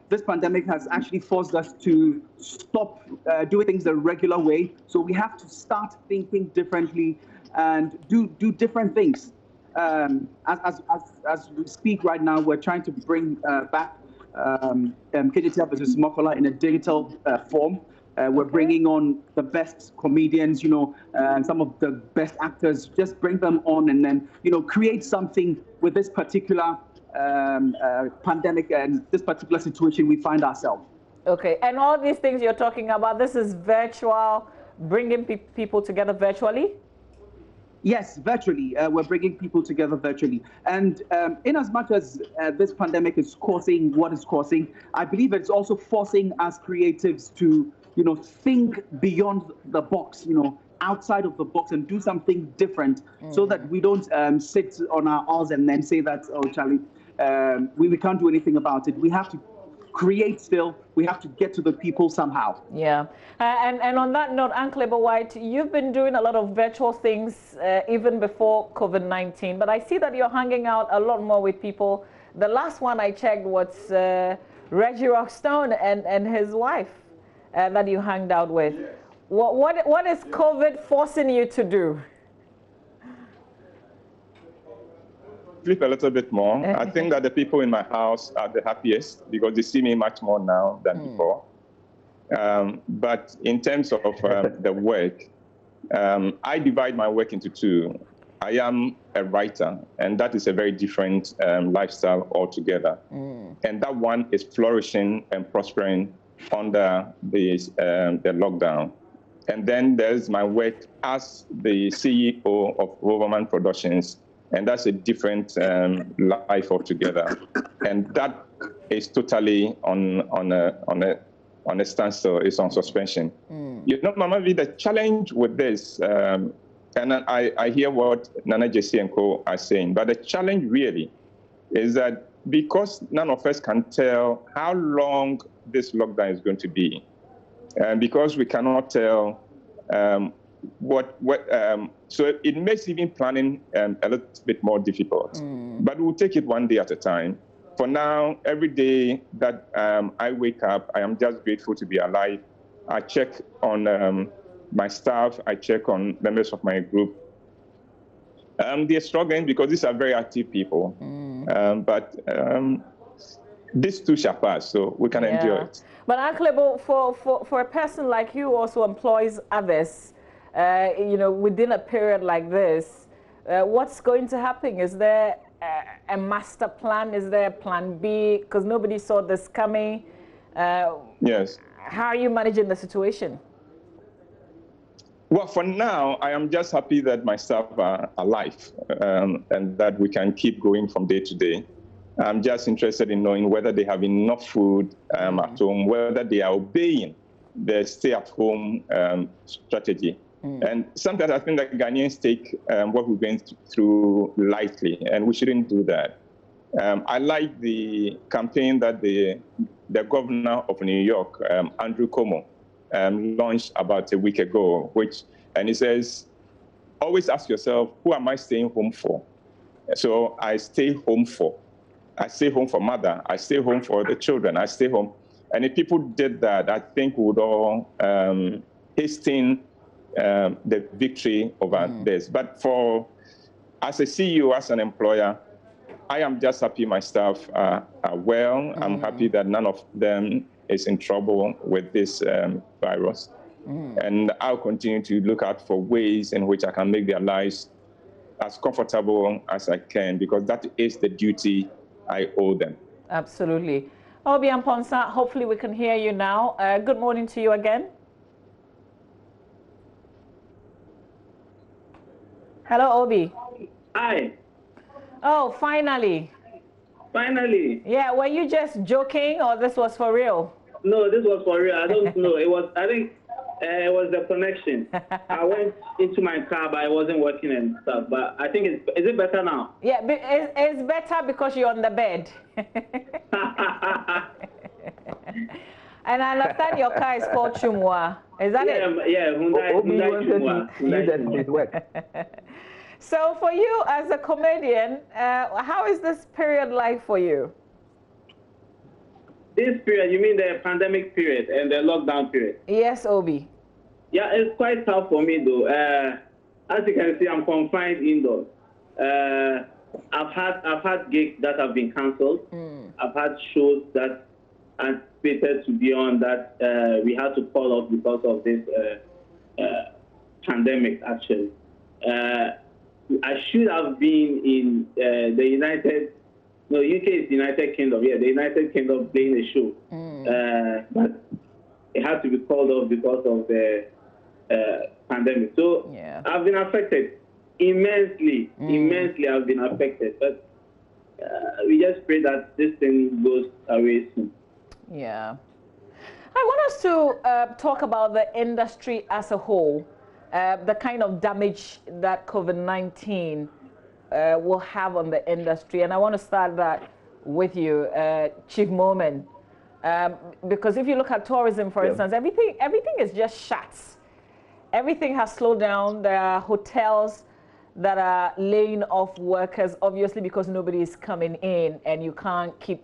This pandemic has actually forced us to stop doing things the regular way. So we have to start thinking differently and do different things. As we speak right now, we're trying to bring back KJTL versus Mokola in a digital form. We're bringing on the best comedians, and some of the best actors. Just bring them on and then, create something with this particular pandemic and this particular situation we find ourselves. Okay, and all these things you're talking about, this is virtual, bringing people together virtually? Yes, virtually. We're bringing people together virtually. And in as much as this pandemic is causing what it's causing, I believe it's also forcing us creatives to, think beyond the box, outside of the box and do something different so that we don't sit on our arse and then say that, oh, Charlie, we can't do anything about it. We have to create still. We have to get to the people somehow. Yeah. And on that note, Uncle White, you've been doing a lot of virtual things even before COVID-19, but I see that you're hanging out a lot more with people. The last one I checked was Reggie Rockstone and his wife that you hanged out with. What is COVID forcing you to do? Flip a little bit more. I think that the people in my house are the happiest because they see me much more now than before. But in terms of the work, I divide my work into 2. I am a writer, and that is a very different lifestyle altogether. And that one is flourishing and prospering under the lockdown. And then there's my work as the CEO of Roverman Productions, and that's a different life altogether. And that is totally on a standstill. It's on suspension. Mama V, the challenge with this, and I hear what Nana Jesse and co are saying, but the challenge really is that because none of us can tell how long this lockdown is going to be, and because we cannot tell so it makes even planning a little bit more difficult. But we'll take it one day at a time. For now, every day that I wake up, I am just grateful to be alive. I check on my staff. I check on members of my group. They're struggling because these are very active people. But this too shall pass, so we can endure it. But Uncle, for a person like you who also employs others, within a period like this, what's going to happen? Is there a master plan? Is there a plan B? Because nobody saw this coming. Yes. How are you managing the situation? Well, for now, I am just happy that my staff are alive and that we can keep going from day to day. I'm just interested in knowing whether they have enough food at home, whether they are obeying the stay-at-home strategy. And sometimes I think that Ghanaians take what we're going through lightly, and we shouldn't do that. I like the campaign that the governor of New York, Andrew Cuomo, launched about a week ago, and he says, always ask yourself, who am I staying home for? So I stay home for. I stay home for mother. I stay home for the children. I stay home. And if people did that, I think we would all hasten the victory over this. But as a CEO, as an employer, I am just happy my staff are well. I'm happy that none of them is in trouble with this virus. And I'll continue to look out for ways in which I can make their lives as comfortable as I can, because that is the duty I owe them. Absolutely. Obi Amponsa, hopefully we can hear you now. Good morning to you again. Hello, Obi. Hi. Oh, finally. Finally. Yeah, were you just joking or this was for real? No, this was for real. I don't know. I think it was the connection. I went into my car, but it wasn't working and stuff. But I think is it better now? Yeah, it's better because you're on the bed. And I understand your car is called Chumwa. Is that it? Yeah, Hyundai Chumwa. So for you as a comedian, how is this period like for you? This period, you mean the pandemic period and the lockdown period? Yes, Obi. Yeah, it's quite tough for me though. As you can see, I'm confined indoors. I've had gigs that have been cancelled. I've had shows that anticipated to be on that we had to call off because of this pandemic. Actually, I should have been in the United. No, UK is the United Kingdom. Yeah, the United Kingdom playing a show, but it had to be called off because of the pandemic. So I've been affected immensely. Immensely, I've been affected. But we just pray that this thing goes away soon. Yeah. I want us to talk about the industry as a whole, the kind of damage that COVID-19 will have on the industry. And I want to start that with you, Chief Momen, because if you look at tourism, for instance, everything is just shut. Everything has slowed down. There are hotels that are laying off workers, obviously because nobody is coming in and you can't keep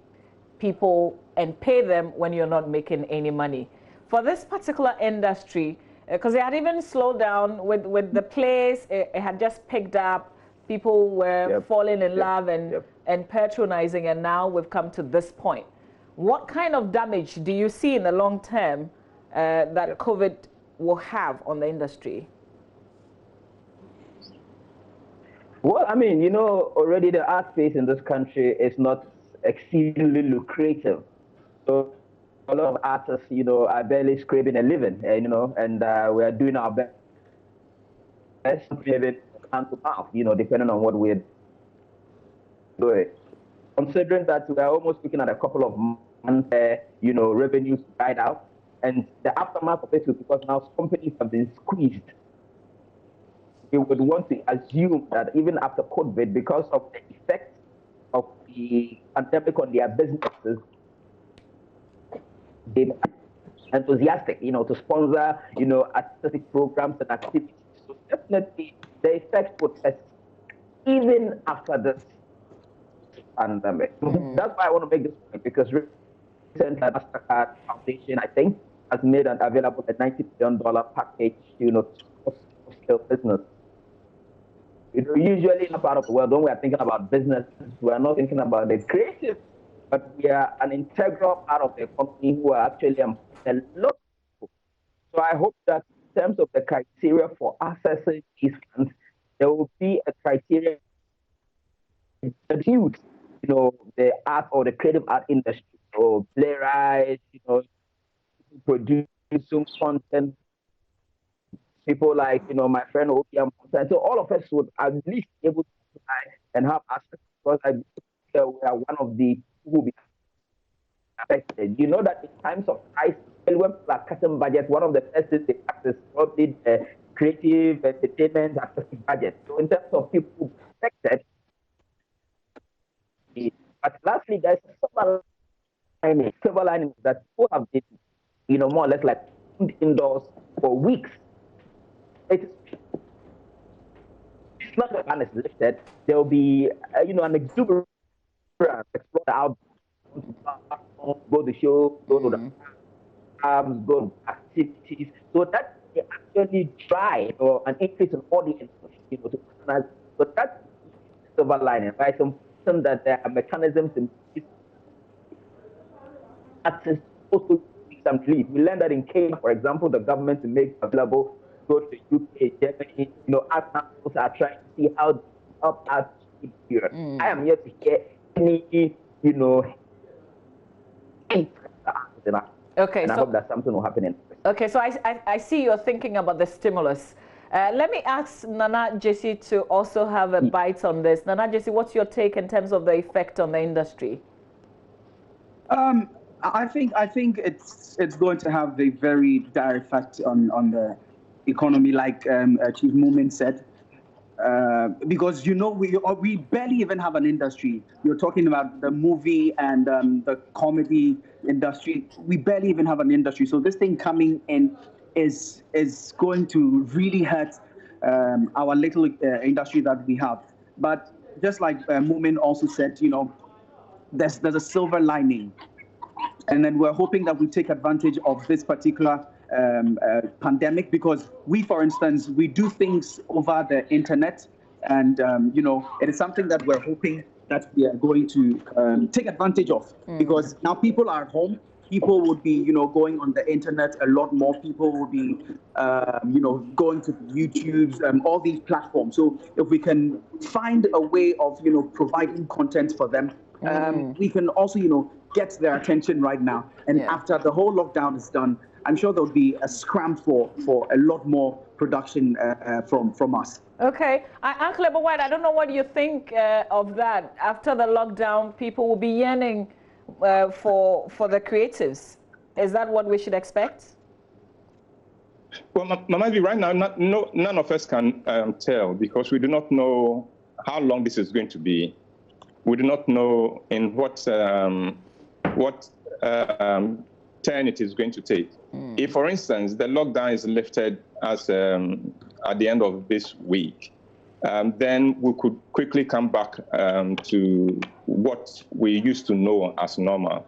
people and pay them when you're not making any money. For this particular industry, because it had even slowed down with the place, it had just picked up. People were falling in love and patronizing, and now we've come to this point. What kind of damage do you see in the long term that COVID will have on the industry? Well, I mean, you know, already the art space in this country is not exceedingly lucrative. So a lot of artists, you know, are barely scraping a living, you know, and we are doing our best to live hand to mouth, you know, depending on what we're doing. Considering that we are almost looking at a couple of months, you know, revenues died out, and the aftermath of it is because now companies have been squeezed. We would want to assume that even after COVID, because of the effect of the pandemic on their businesses, they're enthusiastic, you know, to sponsor, you know, artistic programs and activities. So definitely the effect would persist even after this pandemic. That's why I want to make this point, because recently Mastercard Foundation, I think, has made available a $90 billion package, you know, to scale business. You know, usually in a part of the world, when we are thinking about business, we are not thinking about the creative, but we are an integral part of the economy who are actually a lot of people. So I hope that in terms of the criteria for accessing these funds, there will be a criteria that suits, you know, the art or the creative art industry. So playwrights, you know, producing content, people like, you know, my friend Obi Amponsa. So all of us would at least be able to apply and have access, because I believe we are one of the people who will be You know that in times of crisis, when people are cutting budget, one of the first things they practice is probably the creative, entertainment, artistic budget. So in terms of people affected, but lastly, there's silver lining that people have been, more or less like indoors for weeks. It's not the ban is lifted. There will be, an exuberant explore the out, go to show, go to the go to activities, so that they actually drive or an increase in audience, to organize. So that's the silver lining, right? So that there are mechanisms in access also some relief. We learned that in Kenya, for example, the government to make available, go to UK, Germany, art councils are trying to see how to help out here. I am here to hear any, okay, and I hope that something will happen. Okay, so I see you're thinking about the stimulus. Let me ask Nana Gyesi to also have a bite on this. Nana Gyesi, what's your take in terms of the effect on the industry? I think it's going to have a very direct effect on the economy, like Chief Moomin said, because we barely even have an industry. You're talking about the movie and the comedy industry. We barely even have an industry. So this thing coming in is going to really hurt our little industry that we have. But just like Moomin also said, there's a silver lining. And then we're hoping that we take advantage of this particular pandemic, because we, for instance, we do things over the internet, and it is something that we're hoping that we are going to take advantage of, because now people are at home. People would be, going on the internet a lot more. People will be, going to YouTube's, all these platforms. So if we can find a way of, providing content for them, we can also, get their attention right now. And after the whole lockdown is done, I'm sure there'll be a scram for a lot more production from us. Okay. Uncle White, I don't know what you think of that. After the lockdown, people will be yearning for the creatives. Is that what we should expect? Well, Mamavi, right now, none of us can tell, because we do not know how long this is going to be. We do not know in what turn it is going to take. If, for instance, the lockdown is lifted as at the end of this week, then we could quickly come back to what we used to know as normal.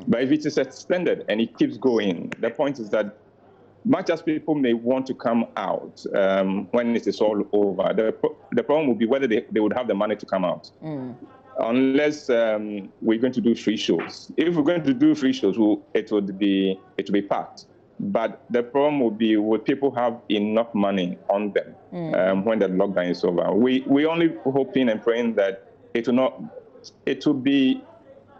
But if it is extended and it keeps going, the point is that much as people may want to come out when it is all over, the problem will be whether they would have the money to come out. Unless we're going to do free shows. If we're going to do free shows, it would be packed. But the problem will be, will people have enough money on them when the lockdown is over? We only hoping and praying that it will be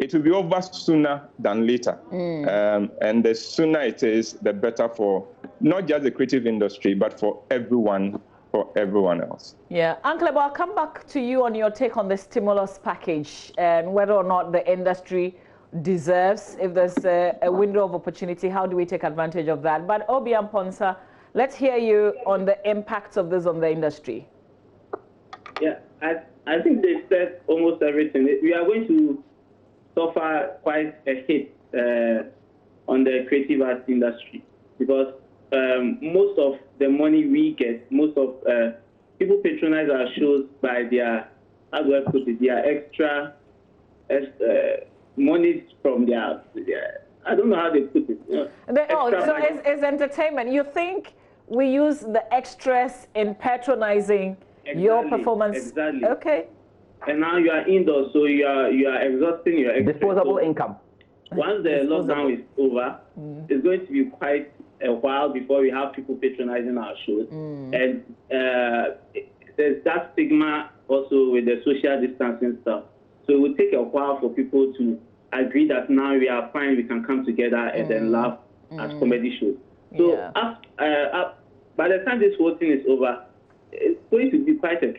over sooner than later. And the sooner it is, the better for not just the creative industry, but for everyone else. Yeah, Uncle Ebo, I'll come back to you on your take on the stimulus package and whether or not the industry deserves, if there's a window of opportunity, how do we take advantage of that? But Obiang Ponsa, let's hear you on the impacts of this on the industry. Yeah, I think they said almost everything. We are going to suffer quite a hit on the creative arts industry, because most of the money we get, most of people patronize our shows by their, how do I put it, their extra money from their, I don't know how they put it. So it's entertainment. You think we use the extras in patronizing your performance? Exactly. Okay. And now you are indoors, so you are exhausting your extras. Disposable income. Once the lockdown is over, it's going to be quite a while before we have people patronizing our shows. And there's that stigma also with the social distancing stuff. So it will take a while for people to agree that now we are fine, we can come together and then laugh at comedy shows. So by the time this whole thing is over, it's going to be quite a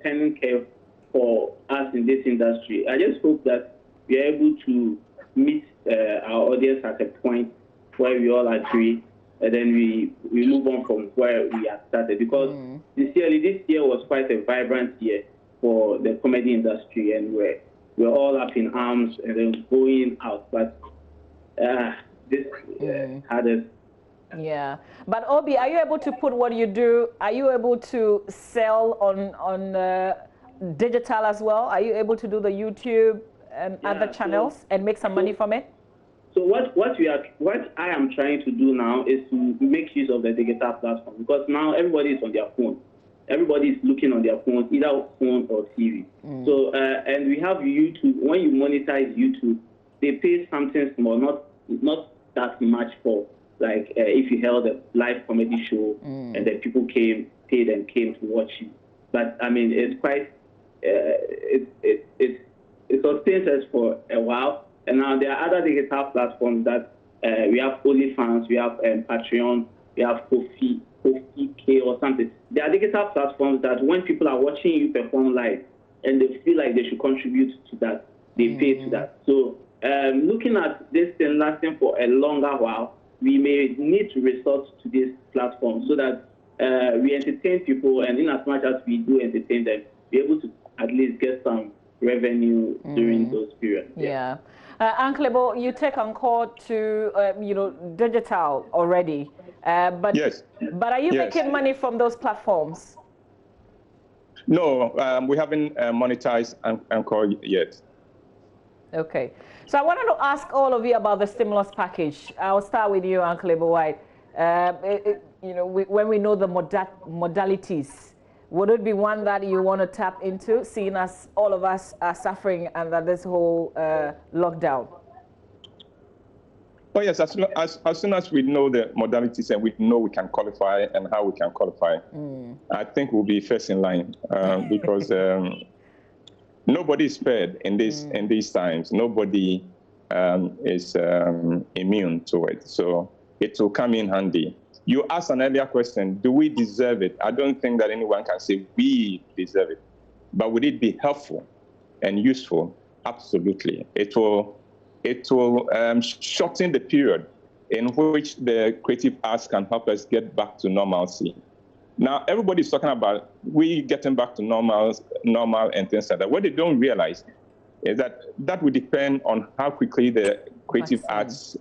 turning curve for us in this industry. I just hope that we are able to meet our audience at a point where we all agree and then we move on from where we had started. Because sincerely, this year was quite a vibrant year for the comedy industry, and we're all up in arms and then going out. But this had a... Yeah, but Obi, are you able to put what you do? Are you able to sell on digital as well? Are you able to do the YouTube and other channels and make some money from it? So what I am trying to do now is to make use of the digital platform, because now everybody is on their phone. Everybody is looking on their phone, either phone or TV. So and we have YouTube. When you monetize YouTube, they pay something small, not that much for. Like if you held a live comedy show and then people paid and came to watch you. But I mean, it's quite, it sustains us for a while. And now there are other digital platforms that we have OnlyFans, we have Patreon, we have Kofi K or something. There are digital platforms that when people are watching you perform live and they feel like they should contribute to that, they pay to that. So looking at this thing lasting for a longer while, we may need to resort to this platform so that we entertain people, and in as much as we do entertain them, be able to at least get some revenue during those periods. Yeah. Uncle Ebo, you take on call to digital already, but yes. But are you making money from those platforms? No, we haven't monetized Encore yet. Okay. So I wanted to ask all of you about the stimulus package. I'll start with you, Uncle Ebo White. When we know the modalities, would it be one that you want to tap into, seeing as all of us are suffering under this whole lockdown? Oh yes, as soon as we know the modalities and we know we can qualify and how we can qualify, I think we'll be first in line because nobody is spared in these times. Nobody is immune to it, so it will come in handy. You asked an earlier question: do we deserve it? I don't think that anyone can say we deserve it, but would it be helpful and useful? Absolutely. It will shorten the period in which the creative arts can help us get back to normalcy. Now, everybody's talking about we getting back to normal and things like that. What they don't realize is that will depend on how quickly the creative arts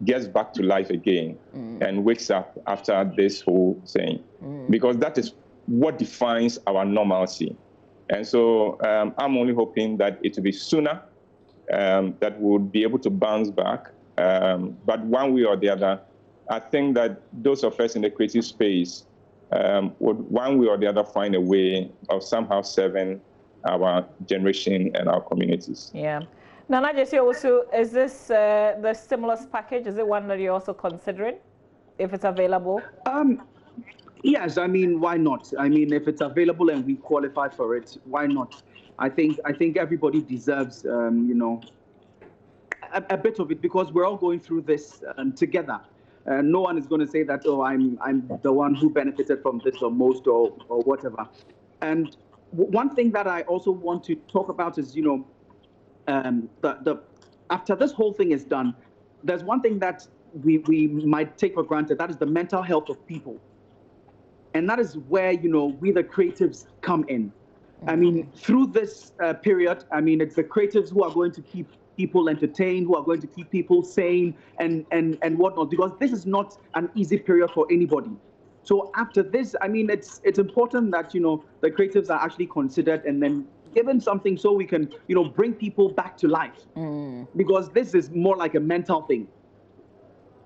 gets back to life again and wakes up after this whole thing, because that is what defines our normalcy. And so I'm only hoping that it will be sooner, that we'll be able to bounce back. But one way or the other, I think that those of us in the creative space would one way or the other find a way of somehow serving our generation and our communities. Yeah. Nana Jesse, also, is this the stimulus package? Is it one that you're also considering, if it's available? Yes, I mean, why not? I mean, if it's available and we qualify for it, why not? I think everybody deserves, a bit of it, because we're all going through this together. No one is going to say that, oh, I'm the one who benefited from this or most or whatever. And one thing that I also want to talk about is, after this whole thing is done, there's one thing that we might take for granted. That is the mental health of people. And that is where, we the creatives come in. I mean, through this period, I mean, it's the creatives who are going to keep people entertained, who are going to keep people sane and whatnot, because this is not an easy period for anybody. So after this, I mean, it's important that, the creatives are actually considered and then given something so we can, bring people back to life. Because this is more like a mental thing.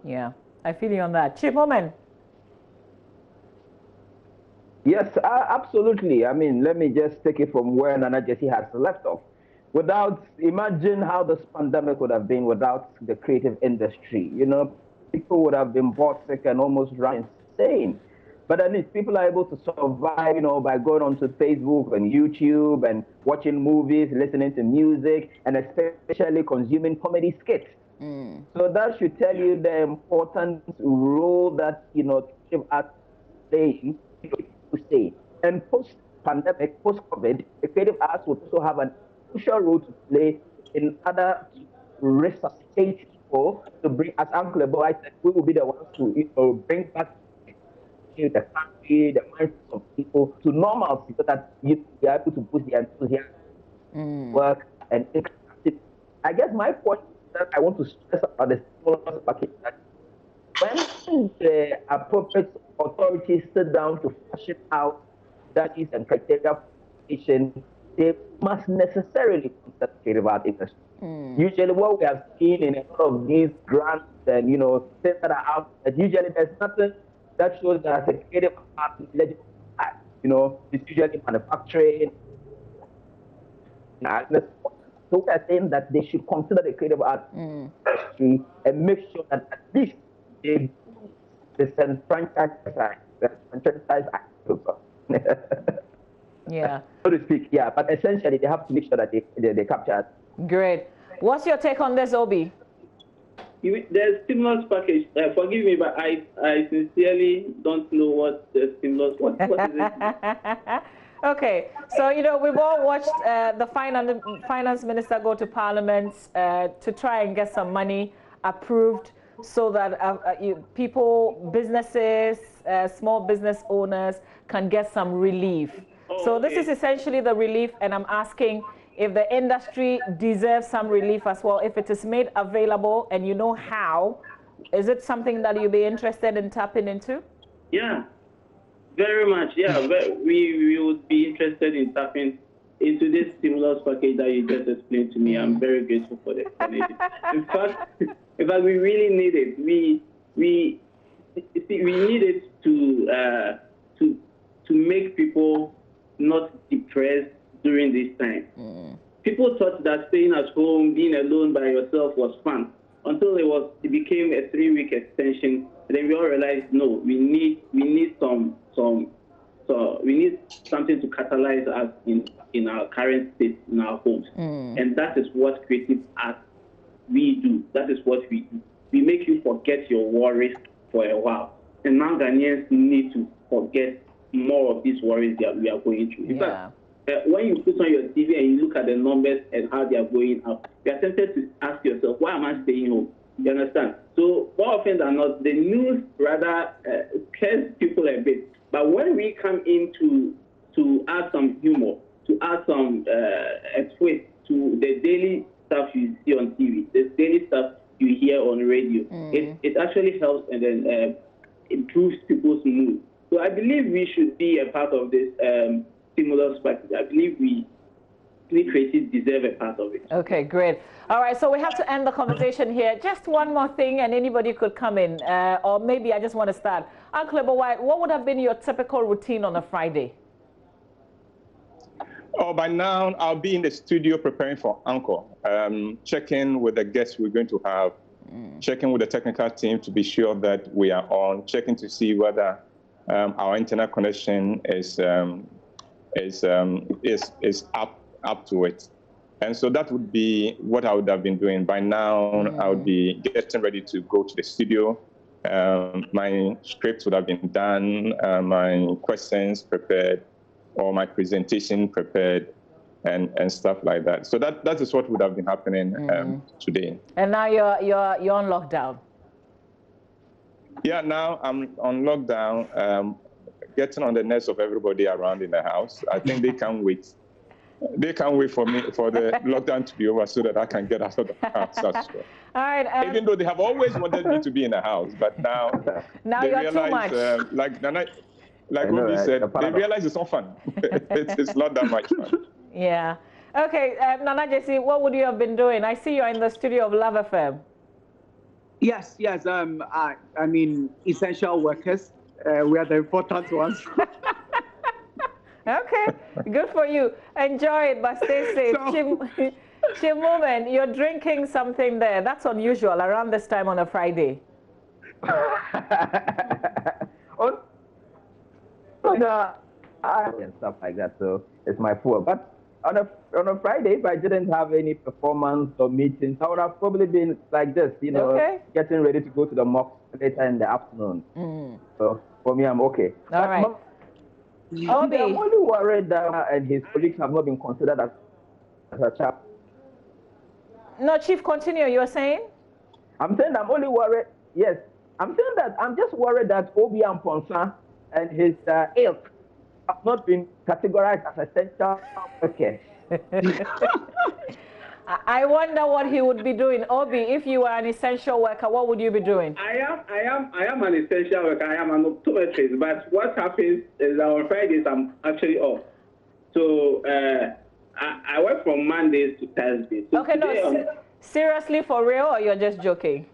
Yeah, I feel you on that. Chip Omen. Yes, absolutely. I mean, let me just take it from where Nana Jesse has left off. Imagine how this pandemic would have been without the creative industry. People would have been bored, sick, and almost run insane. But at least people are able to survive, by going onto Facebook and YouTube and watching movies, listening to music, and especially consuming comedy skits. So that should tell you the important role that, creative arts playing to stay. And post-pandemic, post-COVID, the creative arts would also have an crucial role to play in other resuscitating hopeful to bring, as Uncle Boy said, we will be the ones to bring back the country, the minds of people to normalcy so that you be able to boost their enthusiasm, work, and activity. I guess my point that I want to stress about the stimulus package that when the appropriate authorities sit down to fashion out strategies and criteria for education, they must necessarily consider the creative art industry. Usually what we have seen in a lot of these grants and, things that are out, that usually there's nothing that shows that as a creative art is eligible. It's usually manufacturing. So we are saying that they should consider the creative art industry and make sure that at least they do the franchise yeah. So to speak, yeah. But essentially, they have to make sure that they capture it. Great. What's your take on this, Obi? The stimulus package, forgive me, but I sincerely don't know what the stimulus, what is it? Okay, so, we've all watched the finance minister go to Parliament to try and get some money approved so that people, businesses, small business owners can get some relief. So this is essentially the relief, and I'm asking if the industry deserves some relief as well, if it is made available and you know how, is it something that you'll be interested in tapping into? Yeah, very much. Yeah, we would be interested in tapping into this stimulus package that you just explained to me. I'm very grateful for the explanation. In fact, we really need it. We need it to make people not depressed during this time. People thought that staying at home, being alone by yourself was fun until it became a 3-week extension. And then we all realized, no, we need something to catalyze us in our current state in our homes. And that is what creative art we do. That is what we do. We make you forget your worries for a while. And now Ghanaians need to forget more of these worries that we are going through. In fact, when you put on your TV and you look at the numbers and how they are going up, you are tempted to ask yourself, why am I staying home? You understand? So more often than not, the news rather scares people a bit. But when we come in to add some humor, to add some a twist to the daily stuff you see on TV, the daily stuff you hear on radio, it actually helps and then improves people's mood. So I believe we should be a part of this stimulus package. I believe we creatives deserve a part of it. Okay, great. All right, so we have to end the conversation here. Just one more thing, and anybody could come in, or maybe I just want to start. Uncle White, what would have been your typical routine on a Friday? Oh, by now, I'll be in the studio preparing for Encore, checking with the guests we're going to have, checking with the technical team to be sure that we are on, checking to see whether our internet connection is up to it. And so that would be what I would have been doing. By now, I would be getting ready to go to the studio. My script would have been done, my questions prepared, or my presentation prepared, and stuff like that. So that is what would have been happening today. And now you're on lockdown. Yeah, now I'm on lockdown, getting on the nerves of everybody around in the house. I think they can't wait. They can't wait for the lockdown to be over so that I can get out of the house. That's true. All right. Even though they have always wanted me to be in the house, but now they you're realize, too much. like Ruby said, they realize it's not fun. It's not that much fun. Yeah. Okay, Nana Jesse, what would you have been doing? I see you're in the studio of Love FM. Yes. I mean, essential workers. We are the important ones. Okay, good for you. Enjoy it, but stay safe. Chimumen, you're drinking something there. That's unusual around this time on a Friday. And stuff like that. So it's my fault. But on a Friday, if I didn't have any performance or meetings, I would have probably been like this, getting ready to go to the mosque later in the afternoon. So for me, I'm okay. All right. I'm only worried that and his colleagues have not been considered as a chap. No, Chief, continue. You were saying? I'm saying I'm only worried. Yes, I'm saying that I'm just worried that Obi Amponsa and his ilk have not been categorized as essential workers. I wonder what he would be doing. Obi, if you were an essential worker, what would you be doing? I am an essential worker. I am an optometrist. But what happens is that on Fridays I'm actually off. So I work from Mondays to Thursdays. So okay, no, seriously, for real, or you're just joking?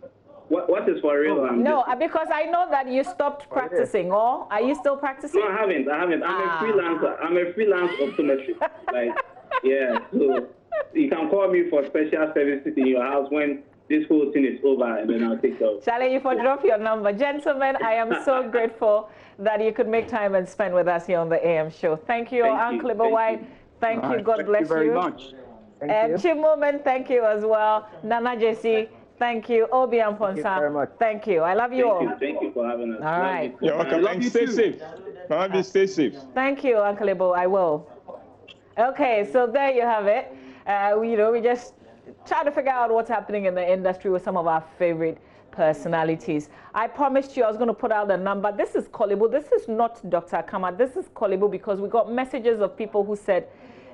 What is for real? No, because I know that you stopped practicing. Or are you still practicing? No, I haven't. I'm a freelancer. I'm a freelance optometrist. Like, yeah. So you can call me for special services in your house when this whole thing is over, and then I'll take over. Charlie, you for drop your number. Gentlemen, I am so grateful that you could make time and spend with us here on the AM show. Thank you, Uncle Ibawai. Thank you. God bless you. Thank you very much. And Chimomen, thank you as well. Nana Jesse, thank you. Obi Amponsa, thank you. I love you all. Thank you for having us. All right. You're welcome. And stay safe. Mama, stay safe. Thank you, Uncle Ibo. I will. Okay, so there you have it. We just try to figure out what's happening in the industry with some of our favorite personalities. I promised you I was going to put out the number. This is Korle Bu. This is not Dr. Akama. This is Korle Bu because we got messages of people who said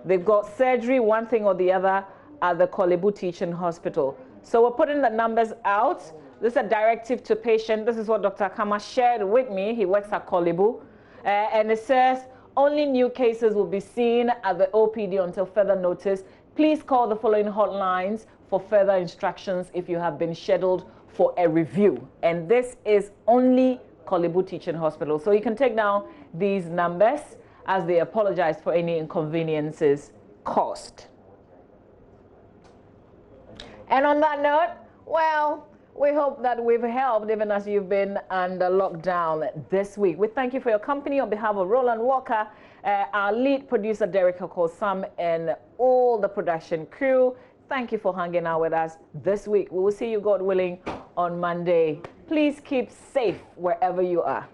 they've got surgery, one thing or the other, at the Korle Bu Teaching Hospital. So we're putting the numbers out. This is a directive to patient. This is what Dr. Akama shared with me. He works at Korle Bu. And it says only new cases will be seen at the OPD until further notice. Please call the following hotlines for further instructions if you have been scheduled for a review. And this is only Korle Bu Teaching Hospital. So you can take down these numbers as they apologize for any inconveniences caused. And on that note, well, we hope that we've helped even as you've been under lockdown this week. We thank you for your company on behalf of Roland Walker, our lead producer Derek Okosam, and all the production crew. Thank you for hanging out with us this week. We will see you, God willing, on Monday. Please keep safe wherever you are.